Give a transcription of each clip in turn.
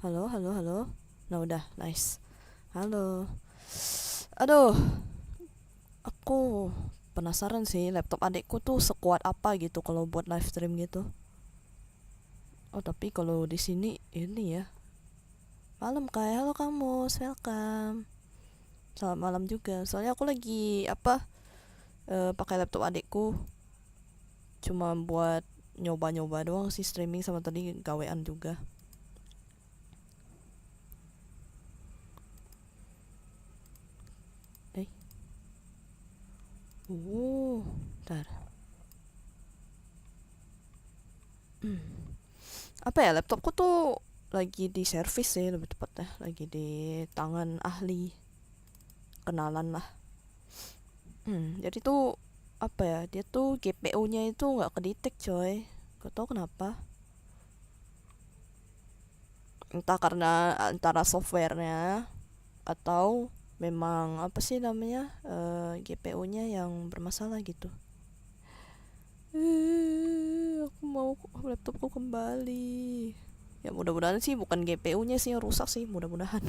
Halo, halo, halo. Nah, udah, nice. Halo. Aduh, aku penasaran sih laptop adekku tuh sekuat apa gitu kalau buat live stream gitu. Oh, tapi kalau di sini ini ya. Malam kayak halo kamu, welcome. Selamat malam juga. Soalnya aku lagi pakai laptop adekku cuma buat nyoba-nyoba doang sih streaming sama tadi gawean juga. Eh, Ntar. Apa ya, laptopku tuh lagi di servis sih lebih tepatnya, lagi di tangan ahli kenalan lah. Jadi tuh apa ya, dia tuh GPU-nya itu nggak kedetek coy, gak tau kenapa. Entah karena antara softwarenya atau memang apa sih namanya, GPU-nya yang bermasalah gitu. Aku mau laptopku kembali. Ya mudah-mudahan sih bukan GPU-nya sih yang rusak sih, mudah-mudahan.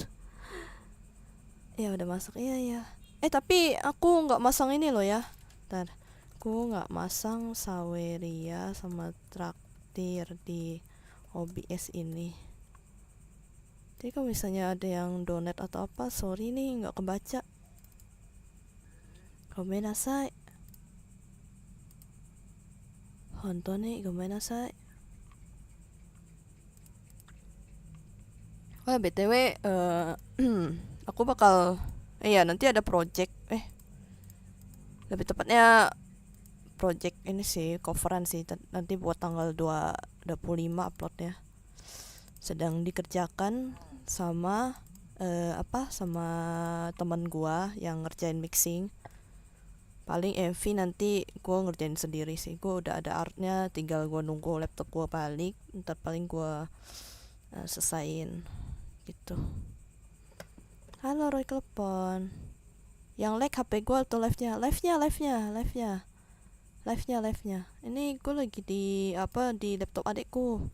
Ya udah masuk, iya ya. Tapi aku nggak masang ini loh ya. Ntar, aku nggak masang Saweria sama Traktir di OBS ini. Jadi kalau misalnya ada yang donate atau apa, sorry nih nggak kebaca. Gomenasai. Honton nih, gomenasai. Oh BTW, aku bakal, iya nanti ada project, lebih tepatnya project ini sih, coveran sih, nanti buat tanggal 25 uploadnya. Sedang dikerjakan sama sama teman gua yang ngerjain mixing. Paling MV nanti gua ngerjain sendiri sih, gua udah ada artnya, tinggal gua nunggu laptop gua balik, ntar paling gua selesain gitu. Halo Roy, telepon yang lag HP gua atau live nya ini gua lagi di di laptop adekku.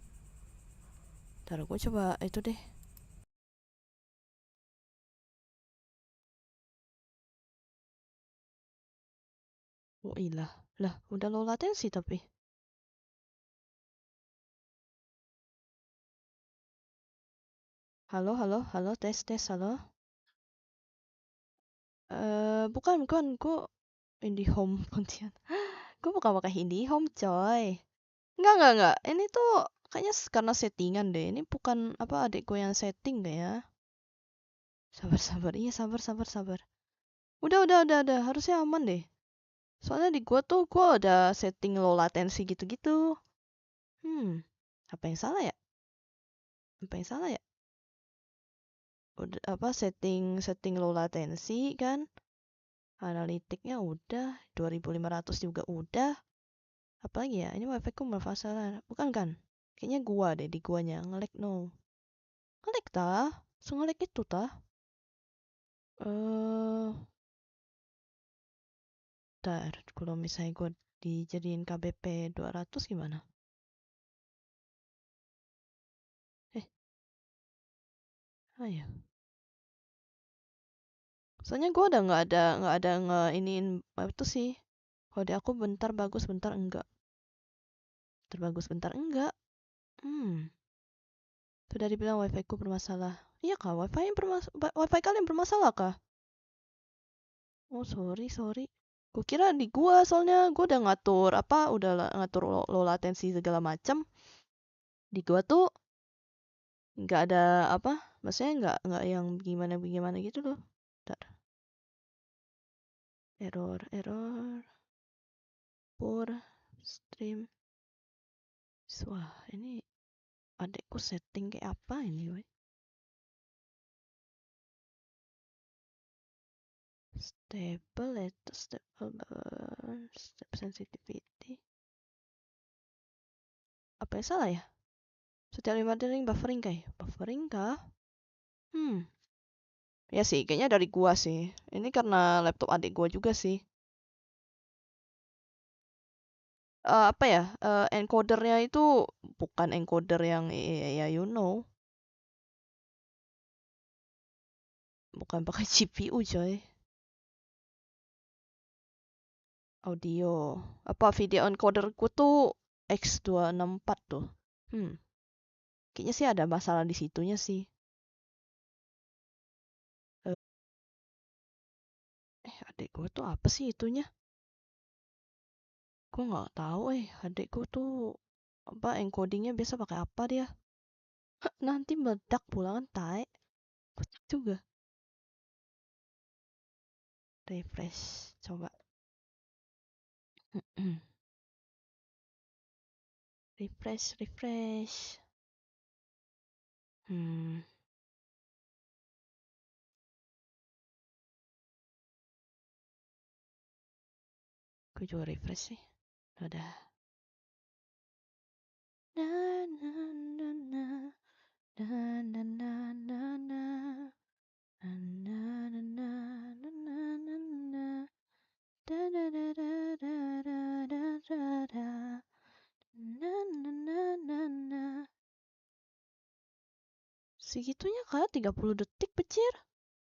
Ntar gua coba itu deh. Oh ilah lah, udah low latensi tapi. Halo, halo, halo, tes, tes, halo. Bukan, bukan, gue IndiHome Pontianak. Gue bukan pakai IndiHome, coy. Enggak. Ini tuh kayaknya karena settingan deh. Ini bukan apa adik gue yang setting deh ya. Sabar, sabar. Iya, sabar, sabar, sabar. Udah. Harusnya aman deh. Soalnya di gue tuh gue ada setting low latency gitu-gitu. Hmm, apa yang salah ya? Apa yang salah ya? Udah apa setting low latency kan? Analitiknya udah, 2500 juga udah. Apalagi ya, ini wifi ku bermasalah. Bukan kan? Kayaknya gua deh, di guanya nge-lag no. Nge-lag tah? Se-nge-lag itu tah? Eh, Ntar, kalau misalnya gua dijadiin KBP 200 gimana? Eh, ayo. Soalnya gua udah nggak ada iniin itu sih. Kalau di aku bentar bagus, bentar enggak. Bentar bagus, bentar enggak. Hmm, sudah dibilang wifi ku bermasalah. Iya kah? Wifi kalian bermasalah kah? Oh, sorry. Kukira di gua, soalnya gua udah ngatur ngatur low latency segala macam. Di gua tuh nggak ada apa, maksudnya nggak yang gimana gimana gitu loh. Bentar. Error, poor stream. Wah, ini adekku setting kayak apa ini, weh? Stable itu step sensitivity. Apa yang salah ya? Setiap 5 detik buffering kayak buffering kah? Hmm, ya sih, kayaknya dari gua sih. Ini karena laptop adik gua juga sih. Apa ya, encodernya itu bukan encoder yang ya you know. bukan pakai GPU coy. Audio. Apa video encoderku tuh X264 tuh. Kayaknya sih ada masalah di situnya sih. Adikku tuh apa sih itunya? Gue nggak tahu adikku tuh apa encodingnya biasa pakai apa dia? Nanti meledak pula kan tae. Kocak juga. Refresh, coba. refresh. Gue juga refresh sih. Udah. Na na na na na na na na na na na na na na na da da da da da da da da da na na na na na. Segitunya kah 30 detik becir.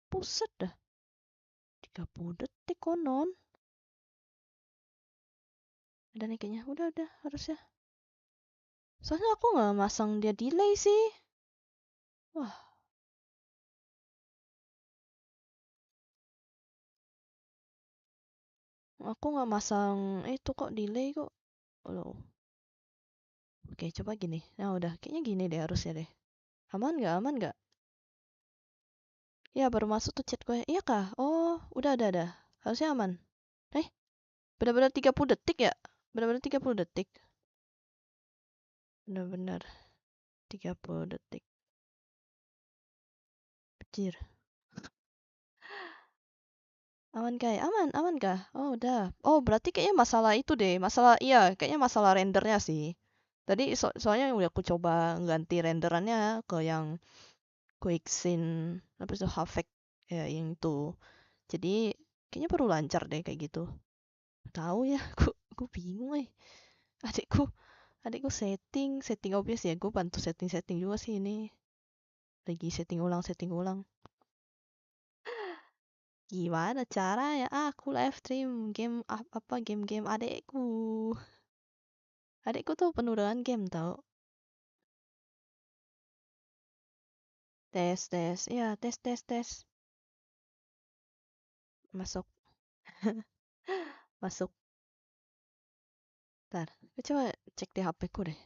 Buset dah. 30 detik konon. Udah nih kayaknya. Udah harusnya. Soalnya aku nggak masang dia delay sih. Wah. Aku nggak masang itu kok delay kok. Loh. Oke, coba gini. Nah, udah. Kayaknya gini deh harusnya deh. Aman nggak? Ya, baru masuk tuh chat gue. Iya kah? Oh, udah. Harusnya aman. Benar-benar 30 detik ya? Benar-benar 30 detik. Benar-benar 30 detik. Becir. Aman kah? Oh, udah. Oh, berarti kayaknya masalah itu deh. Kayaknya masalah rendernya sih. Tadi soalnya udah aku coba ganti renderannya ke yang QuickSync, apa itu Havok ya yang itu. Jadi kayaknya perlu lancar deh kayak gitu. Tahu ya, aku bingung Adikku adikku setting obvious ya. Gue bantu setting juga sih ini. Lagi setting ulang. Gimana caranya aku live stream game adekku. Adekku tuh penuh dengan game tau. Tes. Iya, tes. Masuk. Masuk. Ntar, coba cek di HP ku deh.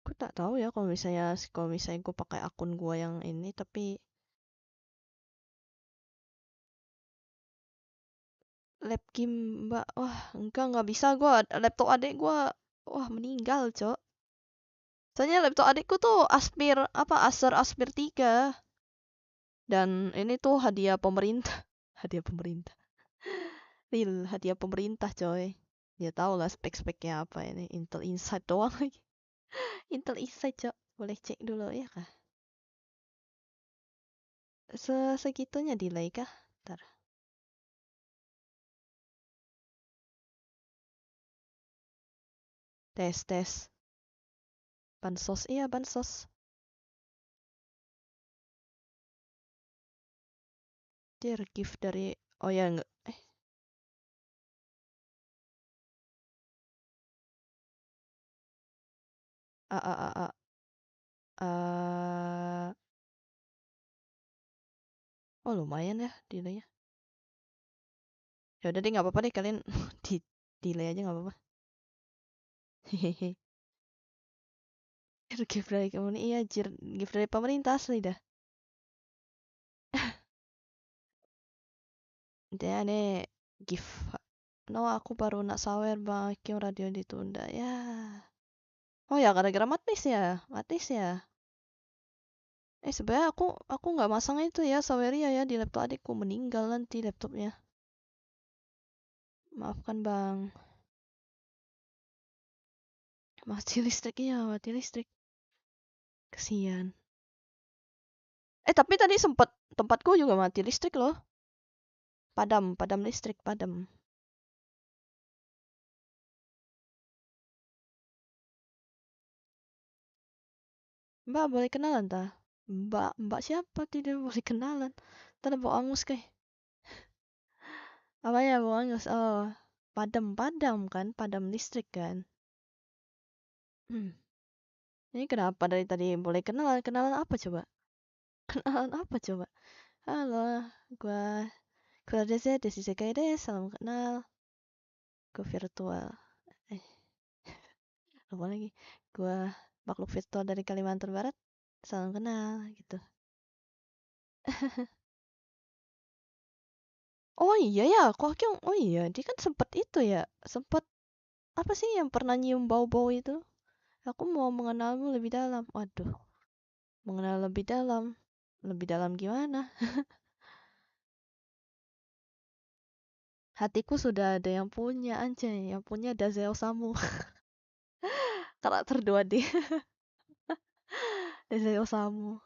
Aku tak tahu ya kalau misalnya gue pakai akun gue yang ini tapi lab game mbak, wah nggak bisa gue, laptop adek gue wah meninggal cok. Soalnya laptop adekku tuh Acer Aspir 3 dan ini tuh hadiah pemerintah. Hadiah pemerintah. Real hadiah pemerintah coy. Ya tau lah spek-speknya apa ini, Intel Inside doang lagi. Intel Inside cok, boleh cek dulu ya kah? Segitunya delay kah? Ntar. Tes. Bansos, iya bansos. Dia gift dari, oh ya enggak, a oh lumayan ya delaynya. Ya udah deh nggak apa-apa deh kalian di delay aja nggak apa-apa. Hehehe. Gift dari kamu nih, iya gift dari pemerintah asli dah. Dia nih gift. No, aku baru nak sawer bang, Kim radio ditunda ya. Oh ya gara-gara matis ya. Sebenarnya aku nggak masang itu ya Saweria ya di laptop adikku, meninggal nanti laptopnya. Maafkan bang. Mati listrik. Kesian. Tapi tadi sempet tempatku juga mati listrik loh. Padam listrik. Mbak boleh kenalan tah? Mbak siapa tidak boleh kenalan? Tadi bau angus kayak. Apa ya bau angus? Oh, padam kan, padam listrik kan. Ini kenapa dari tadi boleh kenalan apa coba? Kenalan apa coba? Halo, gua Gua Desi, Desi Sekede, salam kenal. Gua virtual. Eh, apa lagi? Gua makhluk virtual dari Kalimantan Barat, salam kenal gitu. Oh iya ya, kok Kyung, oh iya, dia kan sempet itu ya, sempet apa sih yang pernah nyium bau-bau itu? Aku mau mengenalmu lebih dalam. Waduh, mengenal lebih dalam gimana? Hatiku sudah ada yang punya, anjay, yang punya Daze Osamu, karakter 2D. Daze Osamu.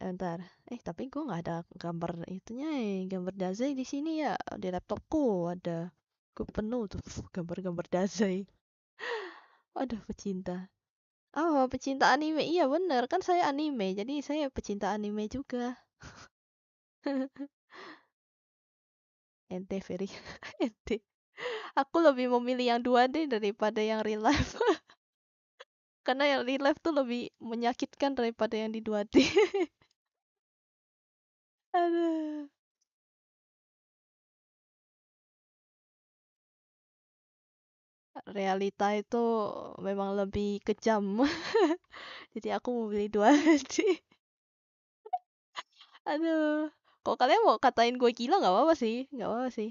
Entar, tapi gue nggak ada gambar itunya, gambar Dazai di sini ya, di laptopku ada. Gue penuh tuh gambar-gambar Dazai. Waduh, pecinta. Oh, pecinta anime. Iya bener, kan saya anime, jadi saya pecinta anime juga. Ente very ente. Aku lebih memilih yang 2D daripada yang real life. Karena yang real life tuh lebih menyakitkan daripada yang di 2D. Aduh. Realita itu memang lebih kejam. Jadi aku memilih 2D. Aduh. Kalau kalian mau katain gue gila nggak apa-apa sih, nggak apa-apa sih.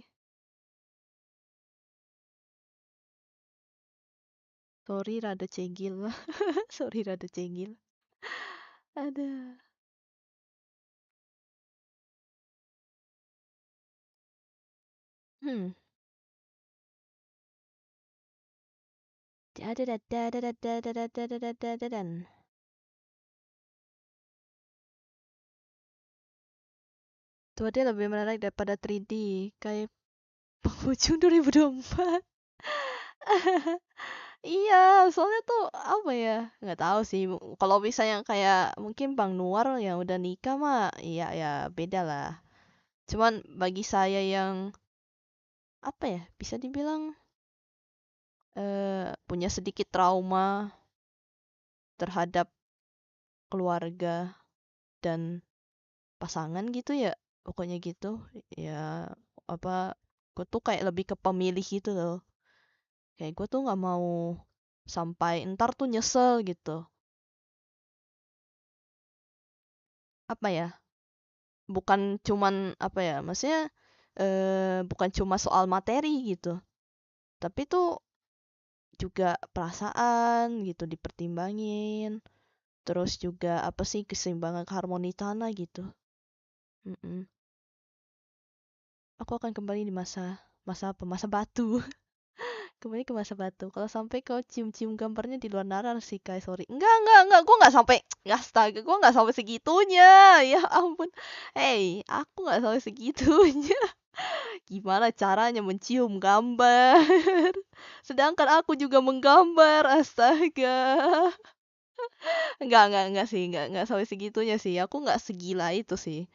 Sorry rada cegil. Sorry rada cegil. Aduh. Hmm. Dadadadadadadadadadadadadan. Tuh dia lebih menarik daripada 3D. Kayak penghujung 2024. Iya, soalnya tuh apa ya? Nggak tahu sih. Kalau misalnya kayak mungkin Bang Nuar yang udah nikah mah, iya ya beda lah. Cuman bagi saya yang apa ya? Bisa dibilang punya sedikit trauma terhadap keluarga dan pasangan gitu ya. Pokoknya gitu. Ya apa? Gue tuh kayak lebih ke pemilih gitu loh. Kayak gue tuh nggak mau sampai ntar tuh nyesel gitu. Apa ya? Bukan cuman apa ya? Maksudnya bukan cuma soal materi gitu. Tapi tuh juga perasaan gitu dipertimbangin. Terus juga apa sih keseimbangan harmoni tanah gitu. Mm-mm. Aku akan kembali di masa apa? Masa batu. Kembali ke masa batu. Kalau sampai kau cium-cium gambarnya di luar nalar sih, Kai, sorry. Enggak. Gue nggak sampai, astaga, gue nggak sampai segitunya. Ya ampun. Hey, aku nggak sampai segitunya. Gimana caranya mencium gambar? Sedangkan aku juga menggambar, astaga. Enggak sih, enggak sampai segitunya sih. Aku nggak segila itu sih.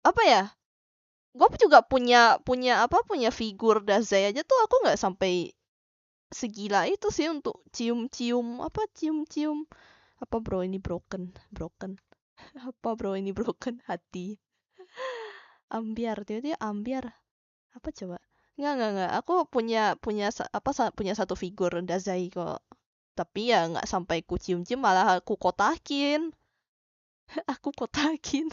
Apa ya? Gue juga punya figur Dazai aja tuh aku nggak sampai segila itu sih untuk cium-cium apa bro ini broken apa bro ini broken hati ambiar dia ambiar apa coba nggak aku punya satu figur Dazai kok tapi ya nggak sampai ku cium-cium malah aku kotakin aku kotakin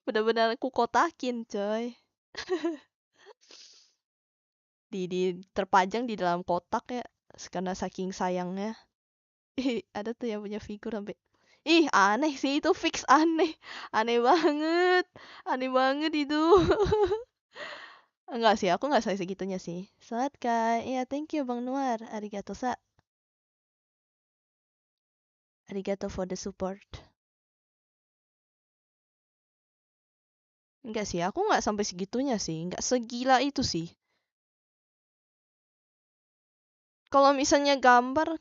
benar-benar aku kotakin coy di terpajang di dalam kotak ya karena saking sayangnya. Ih, ada tuh yang punya figur sampai ih aneh sih itu fix aneh aneh banget aneh banget itu. Enggak sih aku nggak sampai segitunya sih. Saat kak ya thank you Bang Nuar, arigato sa, arigato for the support. Enggak sih aku nggak sampai segitunya sih, nggak segila itu sih. Kalau misalnya gambar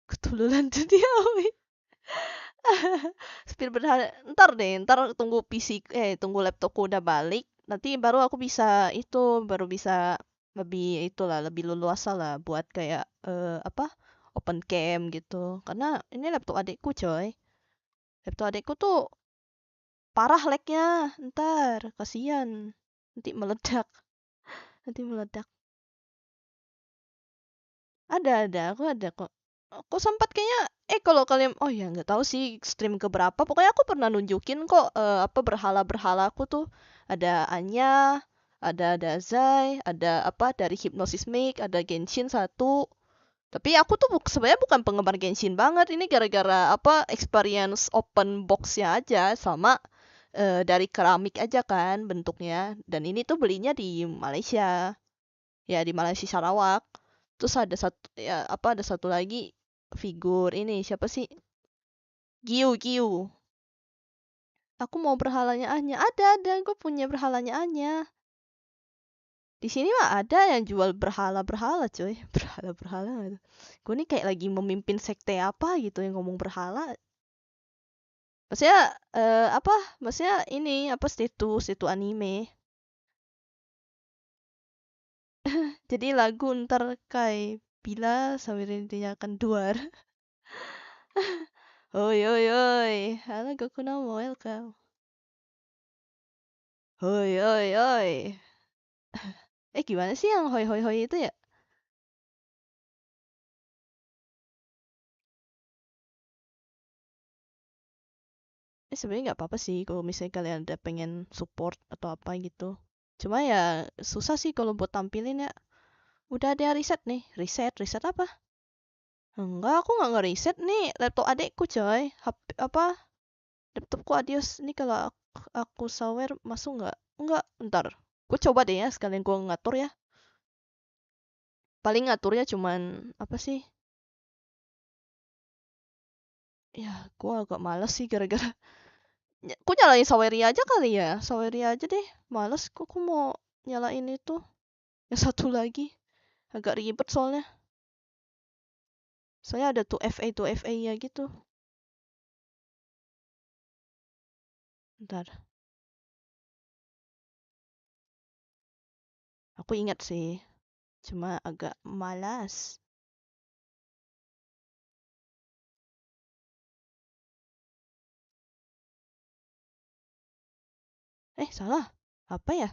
ketululan tuh dia Speed berhala entar deh, entar tunggu tunggu laptopku udah balik, nanti baru aku bisa baru bisa lebih itulah, lebih leluasa lah buat kayak apa? Open cam gitu. Karena ini laptop adikku, coy. Laptop adikku tuh parah lagnya, entar kasihan. Nanti meledak, nanti meledak. Ada, aku ada kok. Aku sempat kayaknya, kalau kalian, oh ya nggak tahu sih stream ke berapa. Pokoknya aku pernah nunjukin kok apa berhala-berhala aku tuh. Ada Anya, ada Dazai, ada apa dari Hypnosis Make, ada Genshin satu. Tapi aku tuh sebenarnya bukan penggemar Genshin banget. Ini gara-gara apa experience open box-nya aja sama dari keramik aja kan bentuknya. Dan ini tuh belinya di Malaysia. Ya di Malaysia Sarawak. Terus ada satu ya apa ada satu lagi figur ini siapa sih? Giu. Aku mau berhalanya Anya. Ada, gue punya berhalanya Anya. Di sini mah ada yang jual berhala-berhala, coy. Berhala-berhala gitu. Gue nih kayak lagi memimpin sekte apa gitu yang ngomong berhala. Maksudnya apa? Maksudnya ini apa situ anime. Jadi lagu ntar kayak bila sambil dinyalakan duar. Oi oi oi. Halo Goku no welcome. Hoi hoi hoi. Gimana sih yang hoi hoi hoi itu ya? Sebenarnya nggak apa-apa sih kalau misalnya kalian ada pengen support atau apa gitu. Cuma ya susah sih kalau buat tampilin ya. Udah ada riset nih. Riset apa? Enggak, aku nggak ngeriset nih. Laptop adekku coy. HP apa? Laptopku Adios. Ini kalau aku sawer masuk nggak? Enggak, ntar. Gue coba deh ya sekalian gue ngatur ya. Paling ngaturnya cuman apa sih? Ya, gue agak males sih gara-gara aku nyalain Saweria aja kali ya. Saweria aja deh. Males kok aku mau nyalain itu. Yang satu lagi. Agak ribet soalnya. Soalnya ada tuh FA ya gitu. Ntar. Aku ingat sih. Cuma agak malas. Salah. Apa ya?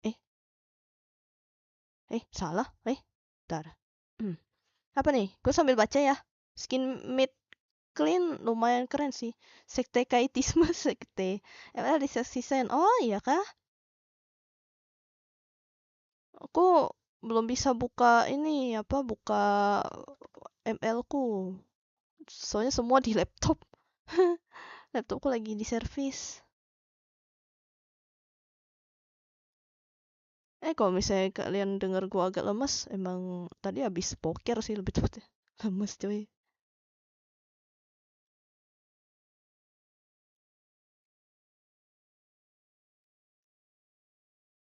Eh, eh, salah. Ntar. Apa nih? Gue sambil baca ya. Skin mid clean lumayan keren sih. Sekte kaitisme sekte. ML di sesi sen. Oh iya kah? Aku belum bisa buka ini apa buka ML ku. Soalnya semua di laptop. Laptopku lagi di servis. Kalau misalnya kalian denger gua agak lemes, emang tadi habis poker sih lebih tepatnya. Lemes coy.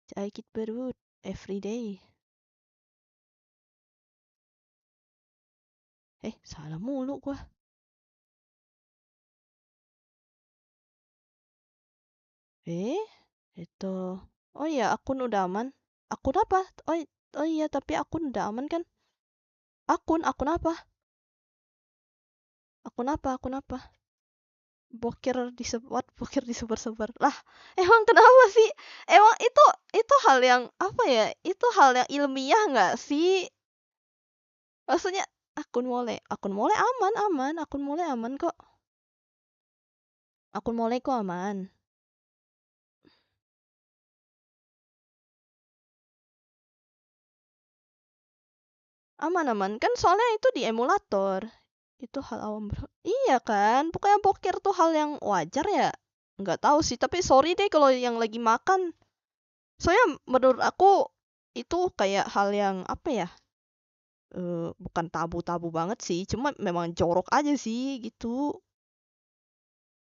Sakit perut every day. Salah mulu gua. Eh, itu. Oh iya, akun udah aman. Akun apa? Oh iya, tapi akun udah aman kan? Akun apa? Akun apa? Bokir disebar-sebar. Lah, emang kenapa sih? Emang itu hal yang apa ya? Itu hal yang ilmiah nggak sih? Maksudnya akun mole aman kok. Akun mole kok aman. Aman kan soalnya itu di emulator. Itu hal awam bro. Iya kan? Pokoknya bokir tuh hal yang wajar ya. Nggak tahu sih, tapi sorry deh kalau yang lagi makan. Soalnya menurut aku itu kayak hal yang apa ya? Bukan tabu-tabu banget sih, cuma memang jorok aja sih gitu.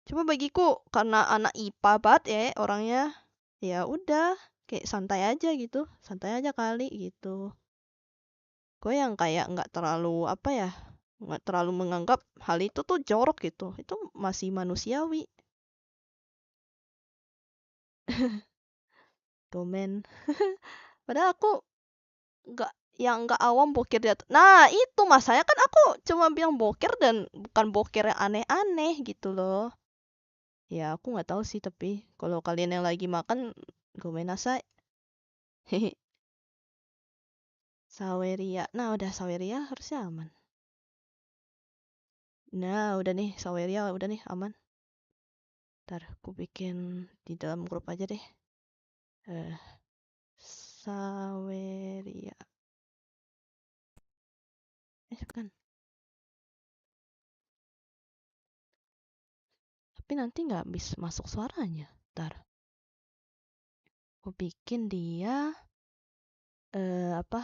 Cuma bagiku karena anak IPA banget ya orangnya, ya udah. kayak santai aja gitu, santai aja kali gitu. Gue yang kayak nggak terlalu apa ya, nggak terlalu menganggap hal itu tuh jorok gitu, itu masih manusiawi. Komen. Padahal aku nggak awam boker di atas. Nah itu masanya kan aku cuma bilang boker dan bukan boker yang aneh-aneh gitu loh. Ya aku nggak tahu sih, tapi kalau kalian yang lagi makan komen nasai. Hehe. Saweria. Nah udah Saweria harusnya aman. Nah udah nih Saweria udah nih aman. Ntar aku bikin di dalam grup aja deh. Saweria. Bukan. Tapi nanti nggak bisa masuk suaranya. Ntar. Aku bikin dia apa?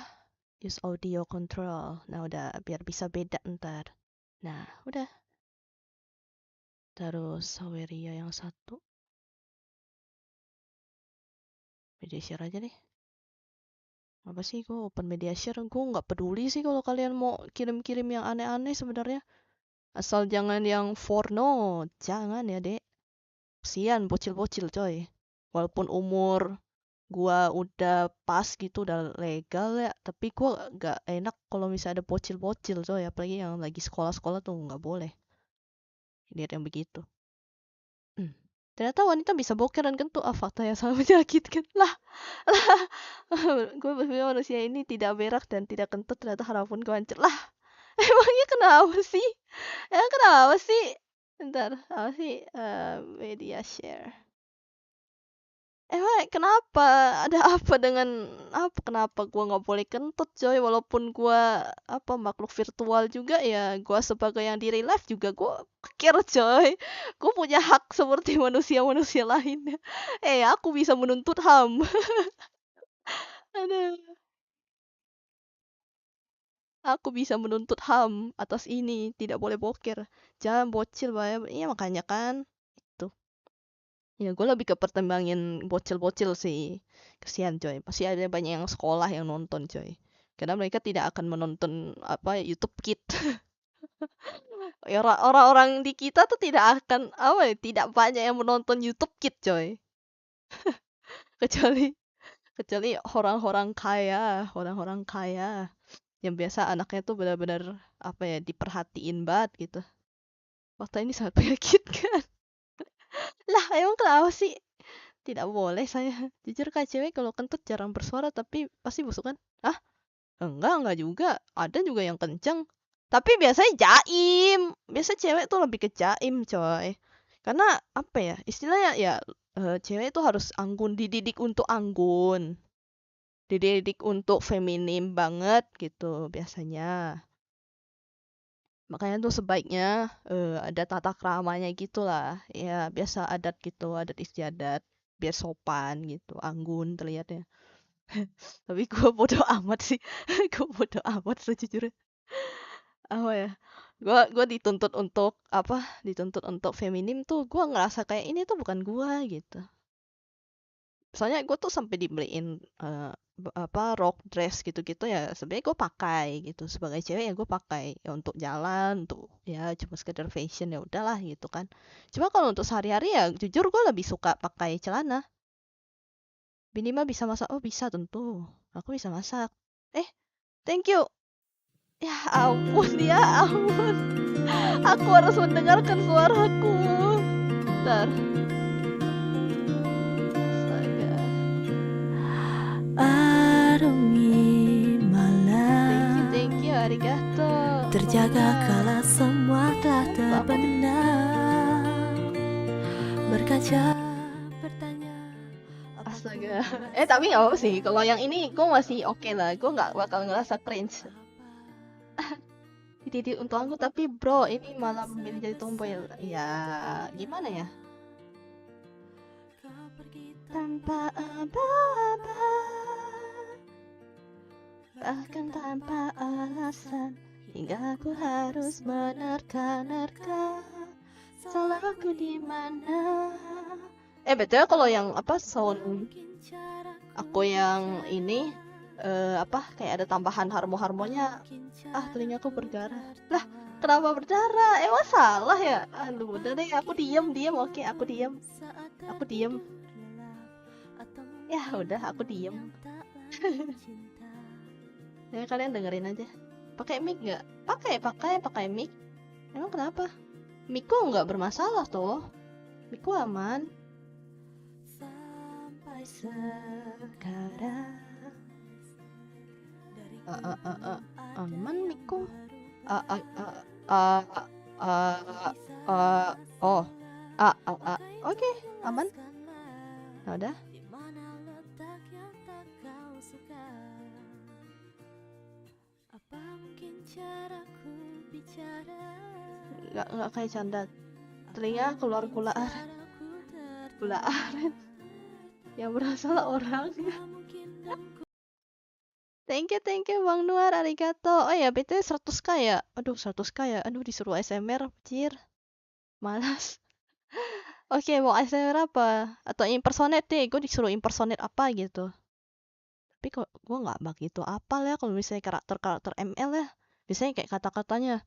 Use audio control. Nah udah biar bisa beda ntar. Nah udah. Terus Saweria yang satu. Media share aja deh. Apa sih gue open media share, gue nggak peduli sih kalau kalian mau kirim-kirim yang aneh-aneh sebenarnya, asal jangan yang porno, jangan ya dek, kesian bocil-bocil coy, walaupun umur gua udah pas gitu udah legal ya, tapi gua nggak enak kalau misalnya ada bocil-bocil coy, apalagi yang lagi sekolah-sekolah tuh nggak boleh lihat yang begitu. Ternyata wanita bisa boker dan kentut, fakta yang sangat menyakitkan lah. Gue berpikir manusia ini tidak berak dan tidak kentut, ternyata harapan gue hancur lah. Emangnya kenapa sih? Kenapa sih? Bentar, apa sih? Media share. Emang kenapa? Ada apa dengan apa? Kenapa gue nggak boleh kentut, coy? Walaupun gue apa makhluk virtual juga ya, gue sebagai yang di real life juga gue pikir, coy. Gue punya hak seperti manusia-manusia lainnya. Aku bisa menuntut HAM. Aduh. Aku bisa menuntut HAM atas ini, tidak boleh boker. Jangan bocil, Bay. Iya makanya kan. Itu. Ya gue lebih ke pertimbangin bocil-bocil sih. Kesian coy. Pasti ada banyak yang sekolah yang nonton coy. Karena mereka tidak akan menonton apa YouTube Kids. Orang-orang di kita tuh tidak akan apa ya, tidak banyak yang menonton YouTube Kids coy. Kecuali kecuali orang-orang kaya yang biasa anaknya tuh benar-benar apa ya, diperhatiin banget gitu. Fakta ini sangat menyakitkan. Lah, emang kenapa sih? Tidak boleh saya. Jujur kak, cewek kalau kentut jarang bersuara tapi pasti busuk kan? Ah, enggak juga. Ada juga yang kenceng. Tapi biasanya jaim. Biasa cewek tuh lebih ke jaim, coy. Karena apa ya? Istilahnya ya cewek itu harus anggun, dididik untuk anggun. Dididik untuk feminim banget gitu biasanya. Makanya tuh sebaiknya ada tata keramanya gitu lah. Ya, biasa adat gitu, adat istiadat. Biar sopan gitu, anggun terlihatnya. Tapi gue bodoh amat sih. Gue bodoh amat sejujurnya. Apa ya? Gue dituntut untuk apa? Dituntut untuk feminim tuh gue ngerasa kayak ini tuh bukan gue gitu. Soalnya gue tuh sampai dibeliin apa rok dress gitu-gitu ya, sebenarnya gue pakai gitu sebagai cewek, ya gue pakai ya untuk jalan, untuk ya cuma sekedar fashion, ya udahlah gitu kan. Cuma kalau untuk sehari-hari ya jujur gue lebih suka pakai celana. Minimal bisa masak, oh bisa tentu, aku bisa masak. Thank you. Ya ampun, ya ampun, aku harus mendengarkan suaraku. Bentar. Astaga. Arungi malam, Thank you, arigato. terjaga kala semua telah terbenam. Berkaca, bertanya. Astaga. Tapi nggak apa sih. Kalau yang ini gue masih oke lah. Gue nggak bakal ngerasa cringe. Titik untuk aku, tapi bro, ini malah memilih jadi tomboy. Ya, gimana ya? Tanpa apa-apa, bahkan tanpa alasan, hingga aku harus menerka-nerka. Salahku di mana? Betul kalau yang apa sound aku yang ini apa kayak ada tambahan harmonya, telingaku berdarah. Lah, kenapa berdarah? Emang salah ya? Aduh, udah deh, aku diem, oke, aku diem. Ya udah, aku diem. Ya kalian dengerin aja. Pakai mic nggak? Pakai mic. Emang kenapa? Micku nggak bermasalah toh. Micku aman. Sampai sekarang. Aman micku. Oke, aman. Nah, udah. Nggak kayak canda. Telinga keluar gula aren. Yang berasal orangnya. Thank you Bang Nuar, arigato. Oh ya, BTW 100k ya. Aduh, 100k ya. Aduh, disuruh ASMR, cir. Malas. Oke, mau ASMR apa? Atau impersonate deh. Gue disuruh impersonate apa gitu. Tapi kok gue nggak begitu apal ya kalau misalnya karakter ML ya. Biasanya kayak kata-katanya.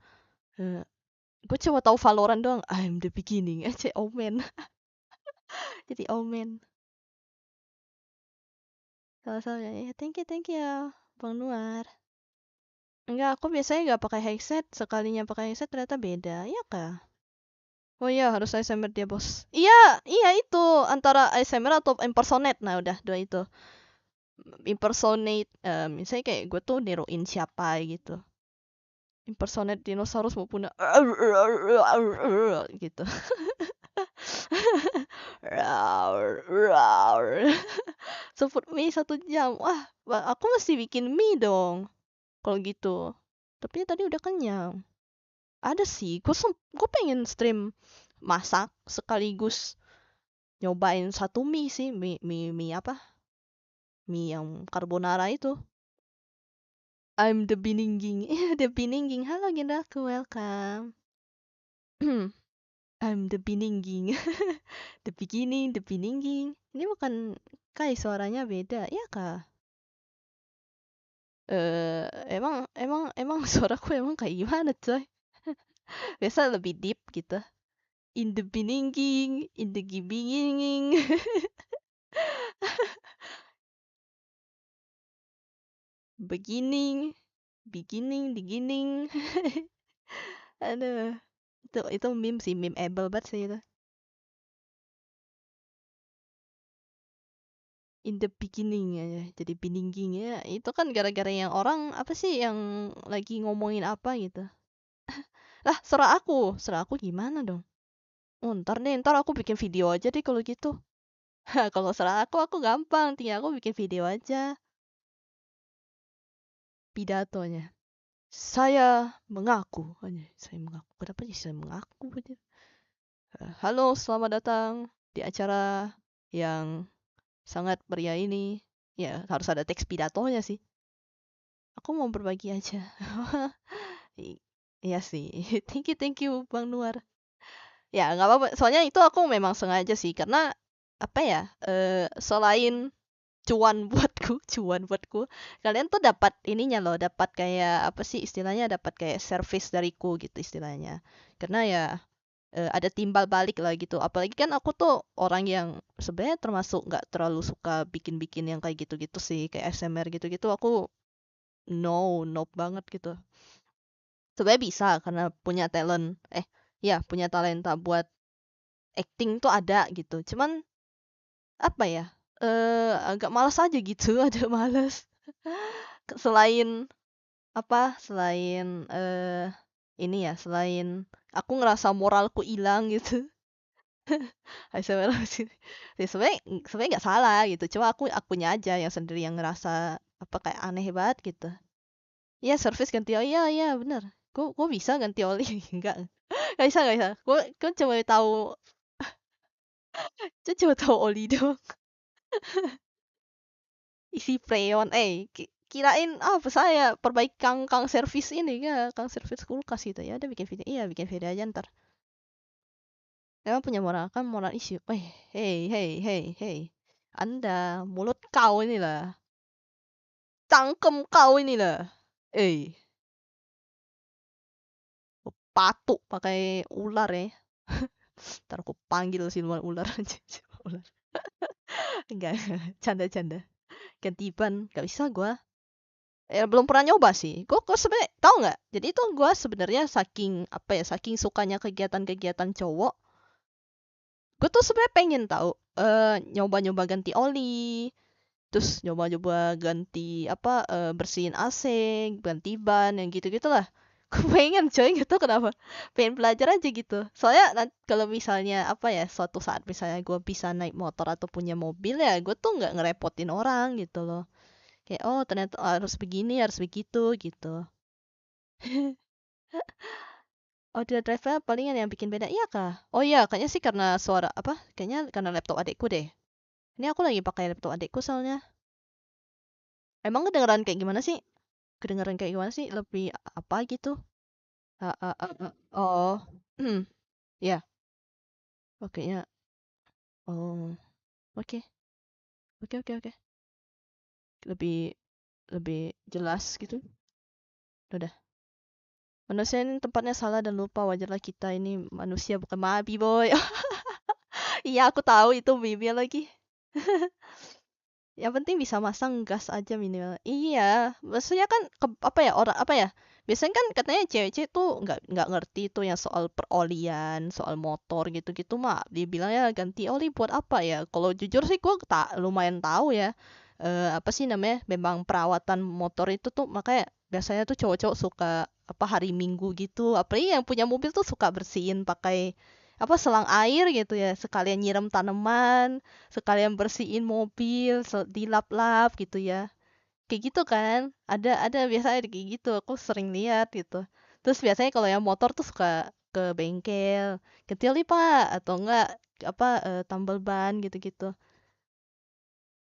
Gue cuma tahu Valorant doang. I'm the beginning. Omen. Jadi Omen. Salah-salah ya. Thank you ya, Bang Nuar. Enggak, aku biasanya nggak pakai headset. Sekalinya pakai headset ternyata beda. Iya kah? Oh iya, harus ASMR dia, bos. Iya itu. Antara ASMR atau impersonate. Nah, udah, dua itu. Impersonate, misalnya kayak gue tuh niruin siapa gitu. Impersonate dinosaurus mau punah. Gitu. Sebut mie 1 jam. Wah, aku mesti bikin mie dong. Kalau gitu. Tapi tadi udah kenyang. Ada sih, gue pengen stream masak sekaligus nyobain satu mie sih, mie apa? Mie yang carbonara itu. I'm the Biningging. The Biningging. Halo Gendaku, welcome. I'm the Biningging. The beginning, the Biningging. Ini bukan Kai, suaranya beda, ya kah? Emang suaraku emang kayak gimana, coy? Biasa lebih deep gitu. In the Biningging, in the gibinging. Beginning, beginning. Aduh, itu meme sih, meme able banget sih itu. In the beginning aja, jadi biningging ya. Itu kan gara-gara yang orang apa sih yang lagi ngomongin apa gitu. Lah, serah aku gimana dong? Oh, ntar aku bikin video aja deh kalau gitu. Kalau serah aku gampang, tinggal aku bikin video aja. Pidatonya. Saya mengaku. Kenapa sih saya mengaku aja? Halo, selamat datang di acara yang sangat meriah ini. Ya, harus ada teks pidatonya sih. Aku mau berbagi aja. Iya sih. Thank you Bang Nuar. Ya, nggak apa-apa. Soalnya itu aku memang sengaja sih. Karena, apa ya, selain cuan buatku, kalian tuh dapat ininya loh, dapat kayak, apa sih istilahnya, dapat kayak service dariku gitu istilahnya. Karena ya, ada timbal balik lah gitu. Apalagi kan aku tuh orang yang sebenarnya termasuk nggak terlalu suka bikin-bikin yang kayak gitu-gitu sih, kayak ASMR gitu-gitu. Aku no banget gitu. Sebenarnya bisa karena punya talent, punya talenta buat acting tuh ada gitu. Cuman apa ya? Agak malas aja gitu, ada malas. Selain apa? Selain ini ya, selain aku ngerasa moralku hilang gitu. ASMR sih. Ya, sebenarnya nggak salah gitu. Cuma akunya aja yang sendiri yang ngerasa apa kayak aneh banget gitu. Iya, service ganti oli. Iya, bener. Gue bisa ganti oli. Enggak. Nggak bisa. Gue cuma tahu oli doang. Isi freon. Kirain apa saya perbaiki kang servis ini ya, kang servis kulkas gitu ya. Udah bikin video. Iya, bikin video aja ntar. Emang punya moral kan moral issue. Hey. Anda, mulut kau ini lah. Cangkem kau ini lah. Patuk pakai ular ya. Ntar aku panggil siluman ular aja. Ular. Enggak, canda-canda. Ganti ban, gak bisa gua. Belum pernah nyoba sih. Gue sebenarnya tahu nggak? Jadi itu gue sebenarnya saking sukanya kegiatan-kegiatan cowok, gue tuh sebenarnya pengen tahu nyoba-nyoba ganti oli, terus nyoba-nyoba ganti bersihin AC, ganti ban yang gitu-gitulah. Gue pengen coy, nggak tahu kenapa. Pengen belajar aja gitu. Soalnya kalau misalnya suatu saat misalnya gue bisa naik motor atau punya mobil ya, gue tuh nggak ngerepotin orang gitu loh. Kayak ternyata harus begini, harus begitu gitu. Audio driver palingan yang bikin beda, iya kah? Oh iya, kayaknya sih karena suara kayaknya karena laptop adekku deh. Ini aku lagi pakai laptop adekku soalnya. Emang kedengeran kayak gimana sih? Kedengeran kayak gimana sih? Lebih apa gitu? Oh, ya, oke ya. Oh, oke, oke. Lebih lebih jelas gitu. Udah. Manusia ini tempatnya salah dan lupa, wajarlah kita ini manusia bukan babi boy. Iya aku tahu itu bibir lagi. Yang penting bisa masang gas aja minimal. Iya, maksudnya kan biasanya kan katanya cewek-cewek tuh nggak ngerti tuh yang soal perolian, soal motor gitu-gitu mah. Dia bilang ya ganti oli buat apa ya? Kalau jujur sih gue tak lumayan tahu ya. Apa sih namanya? Memang perawatan motor itu tuh makanya biasanya tuh cowok-cowok suka hari Minggu gitu. Apalagi yang punya mobil tuh suka bersihin pakai selang air gitu ya, sekalian nyiram tanaman, sekalian bersihin mobil, dilap-lap gitu ya. Kayak gitu kan? Ada biasanya kayak gitu. Aku sering lihat gitu. Terus biasanya kalau yang motor tuh suka ke bengkel, ganti oli Pak atau enggak tambal ban gitu-gitu.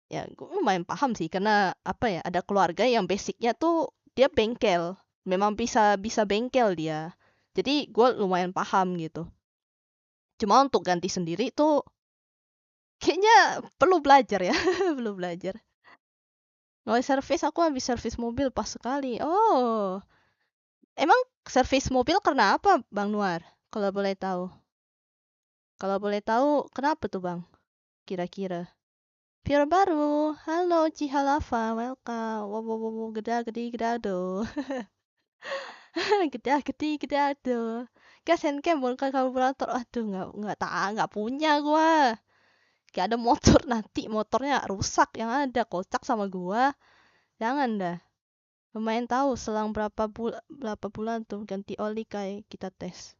Ya, gue lumayan paham sih karena ada keluarga yang basicnya tuh dia bengkel. Memang bisa bisa bengkel dia. Jadi gue lumayan paham gitu. Cuma untuk ganti sendiri tuh kayaknya perlu belajar ya, perlu belajar. Kalau servis aku habis servis mobil pas sekali. Oh, emang servis mobil karena apa, Bang Nuar? Kalau boleh tahu. Kalau boleh tahu, kenapa tuh, Bang? Kira-kira. Viewer baru. Halo, Cihalava. Welcome. Wow, wow, wow, wow. Geda, gede, gedado. Geda, gede, gedado. Gas and cam, bukan karburator. Aduh, nggak punya gua. Gak ada motor nanti motornya rusak yang ada kocak sama gua. Jangan dah. Lumayan tahu selang berapa bulan tuh ganti oli kayak kita tes.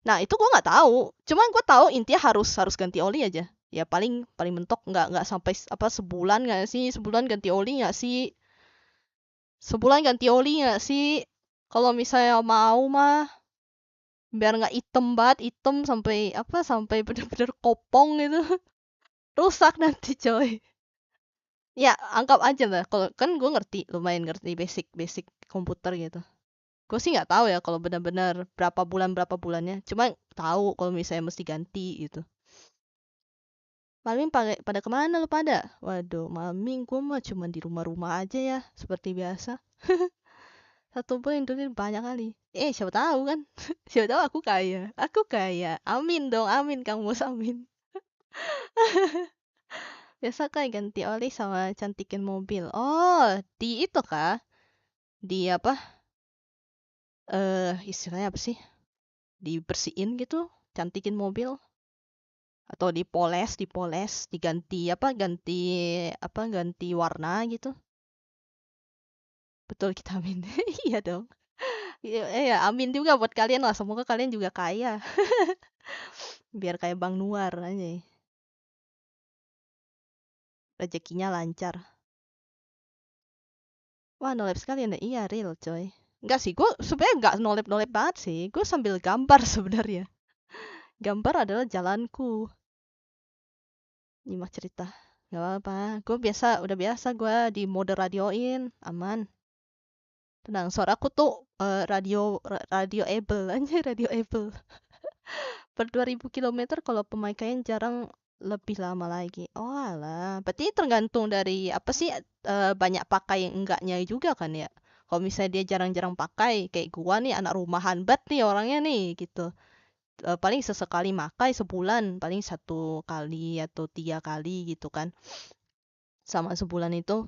Nah, itu gua nggak tahu. Cuman gua tahu intinya harus harus ganti oli aja. Ya paling paling mentok nggak sampai sebulan nggak sih? Sebulan ganti oli nggak sih? Sebulan ganti oli nggak sih? Kalau misalnya mau mah biar nggak item banget, item sampai bener-bener kopong gitu. Rusak nanti coy. Ya, anggap aja lah. Kalau kan gue lumayan ngerti basic komputer gitu. Gue sih nggak tahu ya kalau benar-benar berapa bulannya. Cuma tahu kalau misalnya mesti ganti gitu. Malming pada kemana lo pada? Waduh, Malming gue mah cuma di rumah-rumah aja ya, seperti biasa. Satu bulan duit banyak kali. Siapa tahu kan? Siapa tahu aku kaya. Aku kaya. Amin dong, amin Kang Bos, amin. Biasa kayak ganti oli sama cantikin mobil. Oh, di itu kah? Di istilahnya apa sih? Dibersihin gitu, cantikin mobil atau dipoles, diganti ganti warna gitu. Betul kita amin. Iya dong. Ya, amin juga buat kalian lah. Semoga kalian juga kaya. Biar kayak Bang Nuar aja. Rezekinya lancar. Wah, nolep sekali ya. Iya, real coy. Enggak sih, gue sebenarnya enggak nolep-nolep banget sih. Gue sambil gambar sebenarnya. Gambar adalah jalanku. Nyimak cerita. Gak apa-apa. Gue udah biasa gue di mode radioin. Aman. Tenang, suaraku tuh radioable aja, radioable. per 2000 kilometer kalau pemakaian jarang lebih lama lagi. Oh alah, berarti tergantung dari apa sih banyak pakai enggaknya juga kan ya. Kalau misalnya dia jarang-jarang pakai, kayak gua nih anak rumahan banget nih orangnya nih gitu. Paling sesekali makai sebulan, paling 1 kali atau 3 kali gitu kan. Sama sebulan itu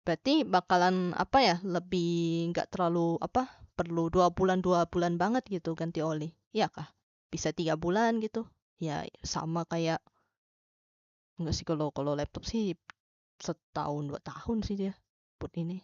berarti bakalan apa ya, lebih nggak terlalu apa, perlu 2 bulan banget gitu ganti oli. Iya kah? Bisa 3 bulan gitu. Ya sama kayak enggak sih, kalau kalau laptop sih setahun 2 tahun sih dia buat ini.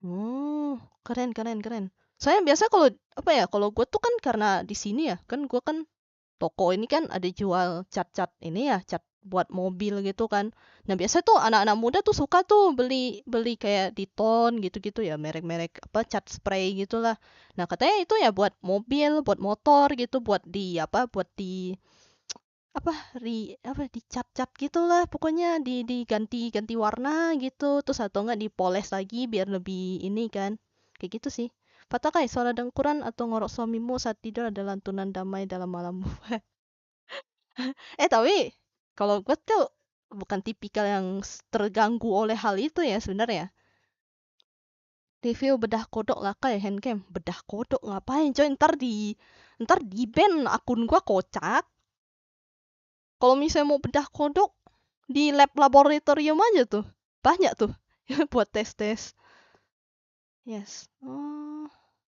Oh, keren keren keren. Saya biasa kalau apa ya, kalau gue tuh kan karena di sini ya, kan gue kan toko ini kan ada jual cat-cat ini ya, cat buat mobil gitu kan. Nah, biasa tuh anak-anak muda tuh suka tuh beli beli kayak Diton gitu-gitu ya, merek-merek apa cat spray gitulah. Nah, katanya itu ya buat mobil, buat motor gitu, buat di apa, buat di apa apa dicat-cat gitulah, pokoknya diganti-ganti warna gitu, terus atau enggak dipoles lagi biar lebih ini kan. Kayak gitu sih. Patakai suara dengkuran atau ngorok suamimu saat tidur adalah lantunan damai dalam malammu. Tapi kalau gue tuh bukan tipikal yang terganggu oleh hal itu ya sebenarnya. Review bedah kodok lah kayak handcam. Bedah kodok ngapain coy? Ntar di ban akun gua kocak. Kalau misalnya mau bedah kodok di lab laboratorium aja tuh. Banyak tuh buat tes-tes. Yes. Oh,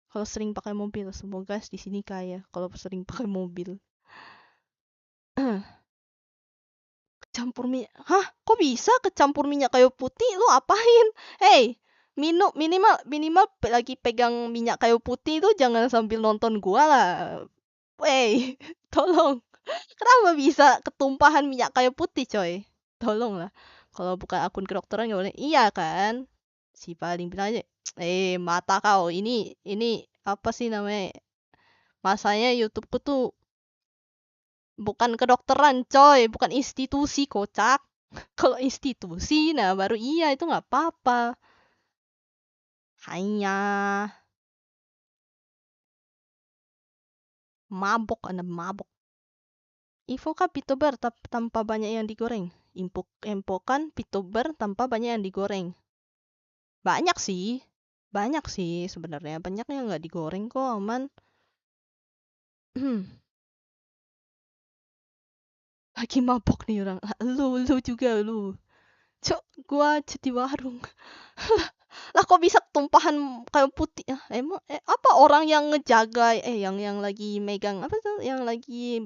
kalau sering pakai mobil, semoga di sini kaya kalau sering pakai mobil. Campur minyak. Hah? Kok bisa kecampur minyak kayu putih? Lu apain? Hey, minimal minimal lagi pegang minyak kayu putih itu jangan sambil nonton gua lah. Hey, tolong. Kenapa bisa ketumpahan minyak kayu putih, coy? Tolong lah. Kalau bukan akun kedokteran nggak boleh. Iya kan? Si paling bilang aja, mata kau ini apa sih namanya? Masanya YouTubeku tuh bukan kedokteran, coy, bukan institusi, kocak. Kalau institusi, nah baru iya itu nggak apa-apa. Hanya mabok, Anda mabok. Infokan pitober tanpa banyak yang digoreng. Infokan pitober tanpa banyak yang digoreng. Banyak sih sebenarnya. Banyak yang nggak digoreng kok, aman. Lagi mabok nih orang. Lu juga lu. Cok, gua jadi warung. Lah kok bisa tumpahan kayu putih? Emang apa orang yang ngejaga yang lagi megang apa tuh, yang lagi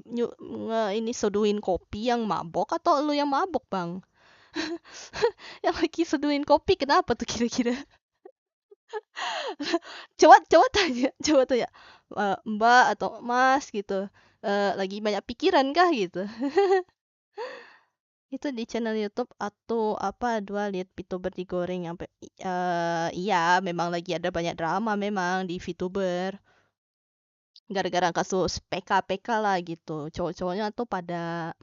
ini seduhin kopi yang mabok atau lu yang mabok, Bang? Yang lagi seduhin kopi kenapa tuh kira-kira? Coba tanya, Mbak atau Mas gitu. Lagi banyak pikiran kah gitu? Itu di channel YouTube atau apa dua lihat VTuber digoreng sampai iya memang lagi ada banyak drama memang di VTuber gara-gara kasus PK lah gitu, cowok-cowoknya tuh pada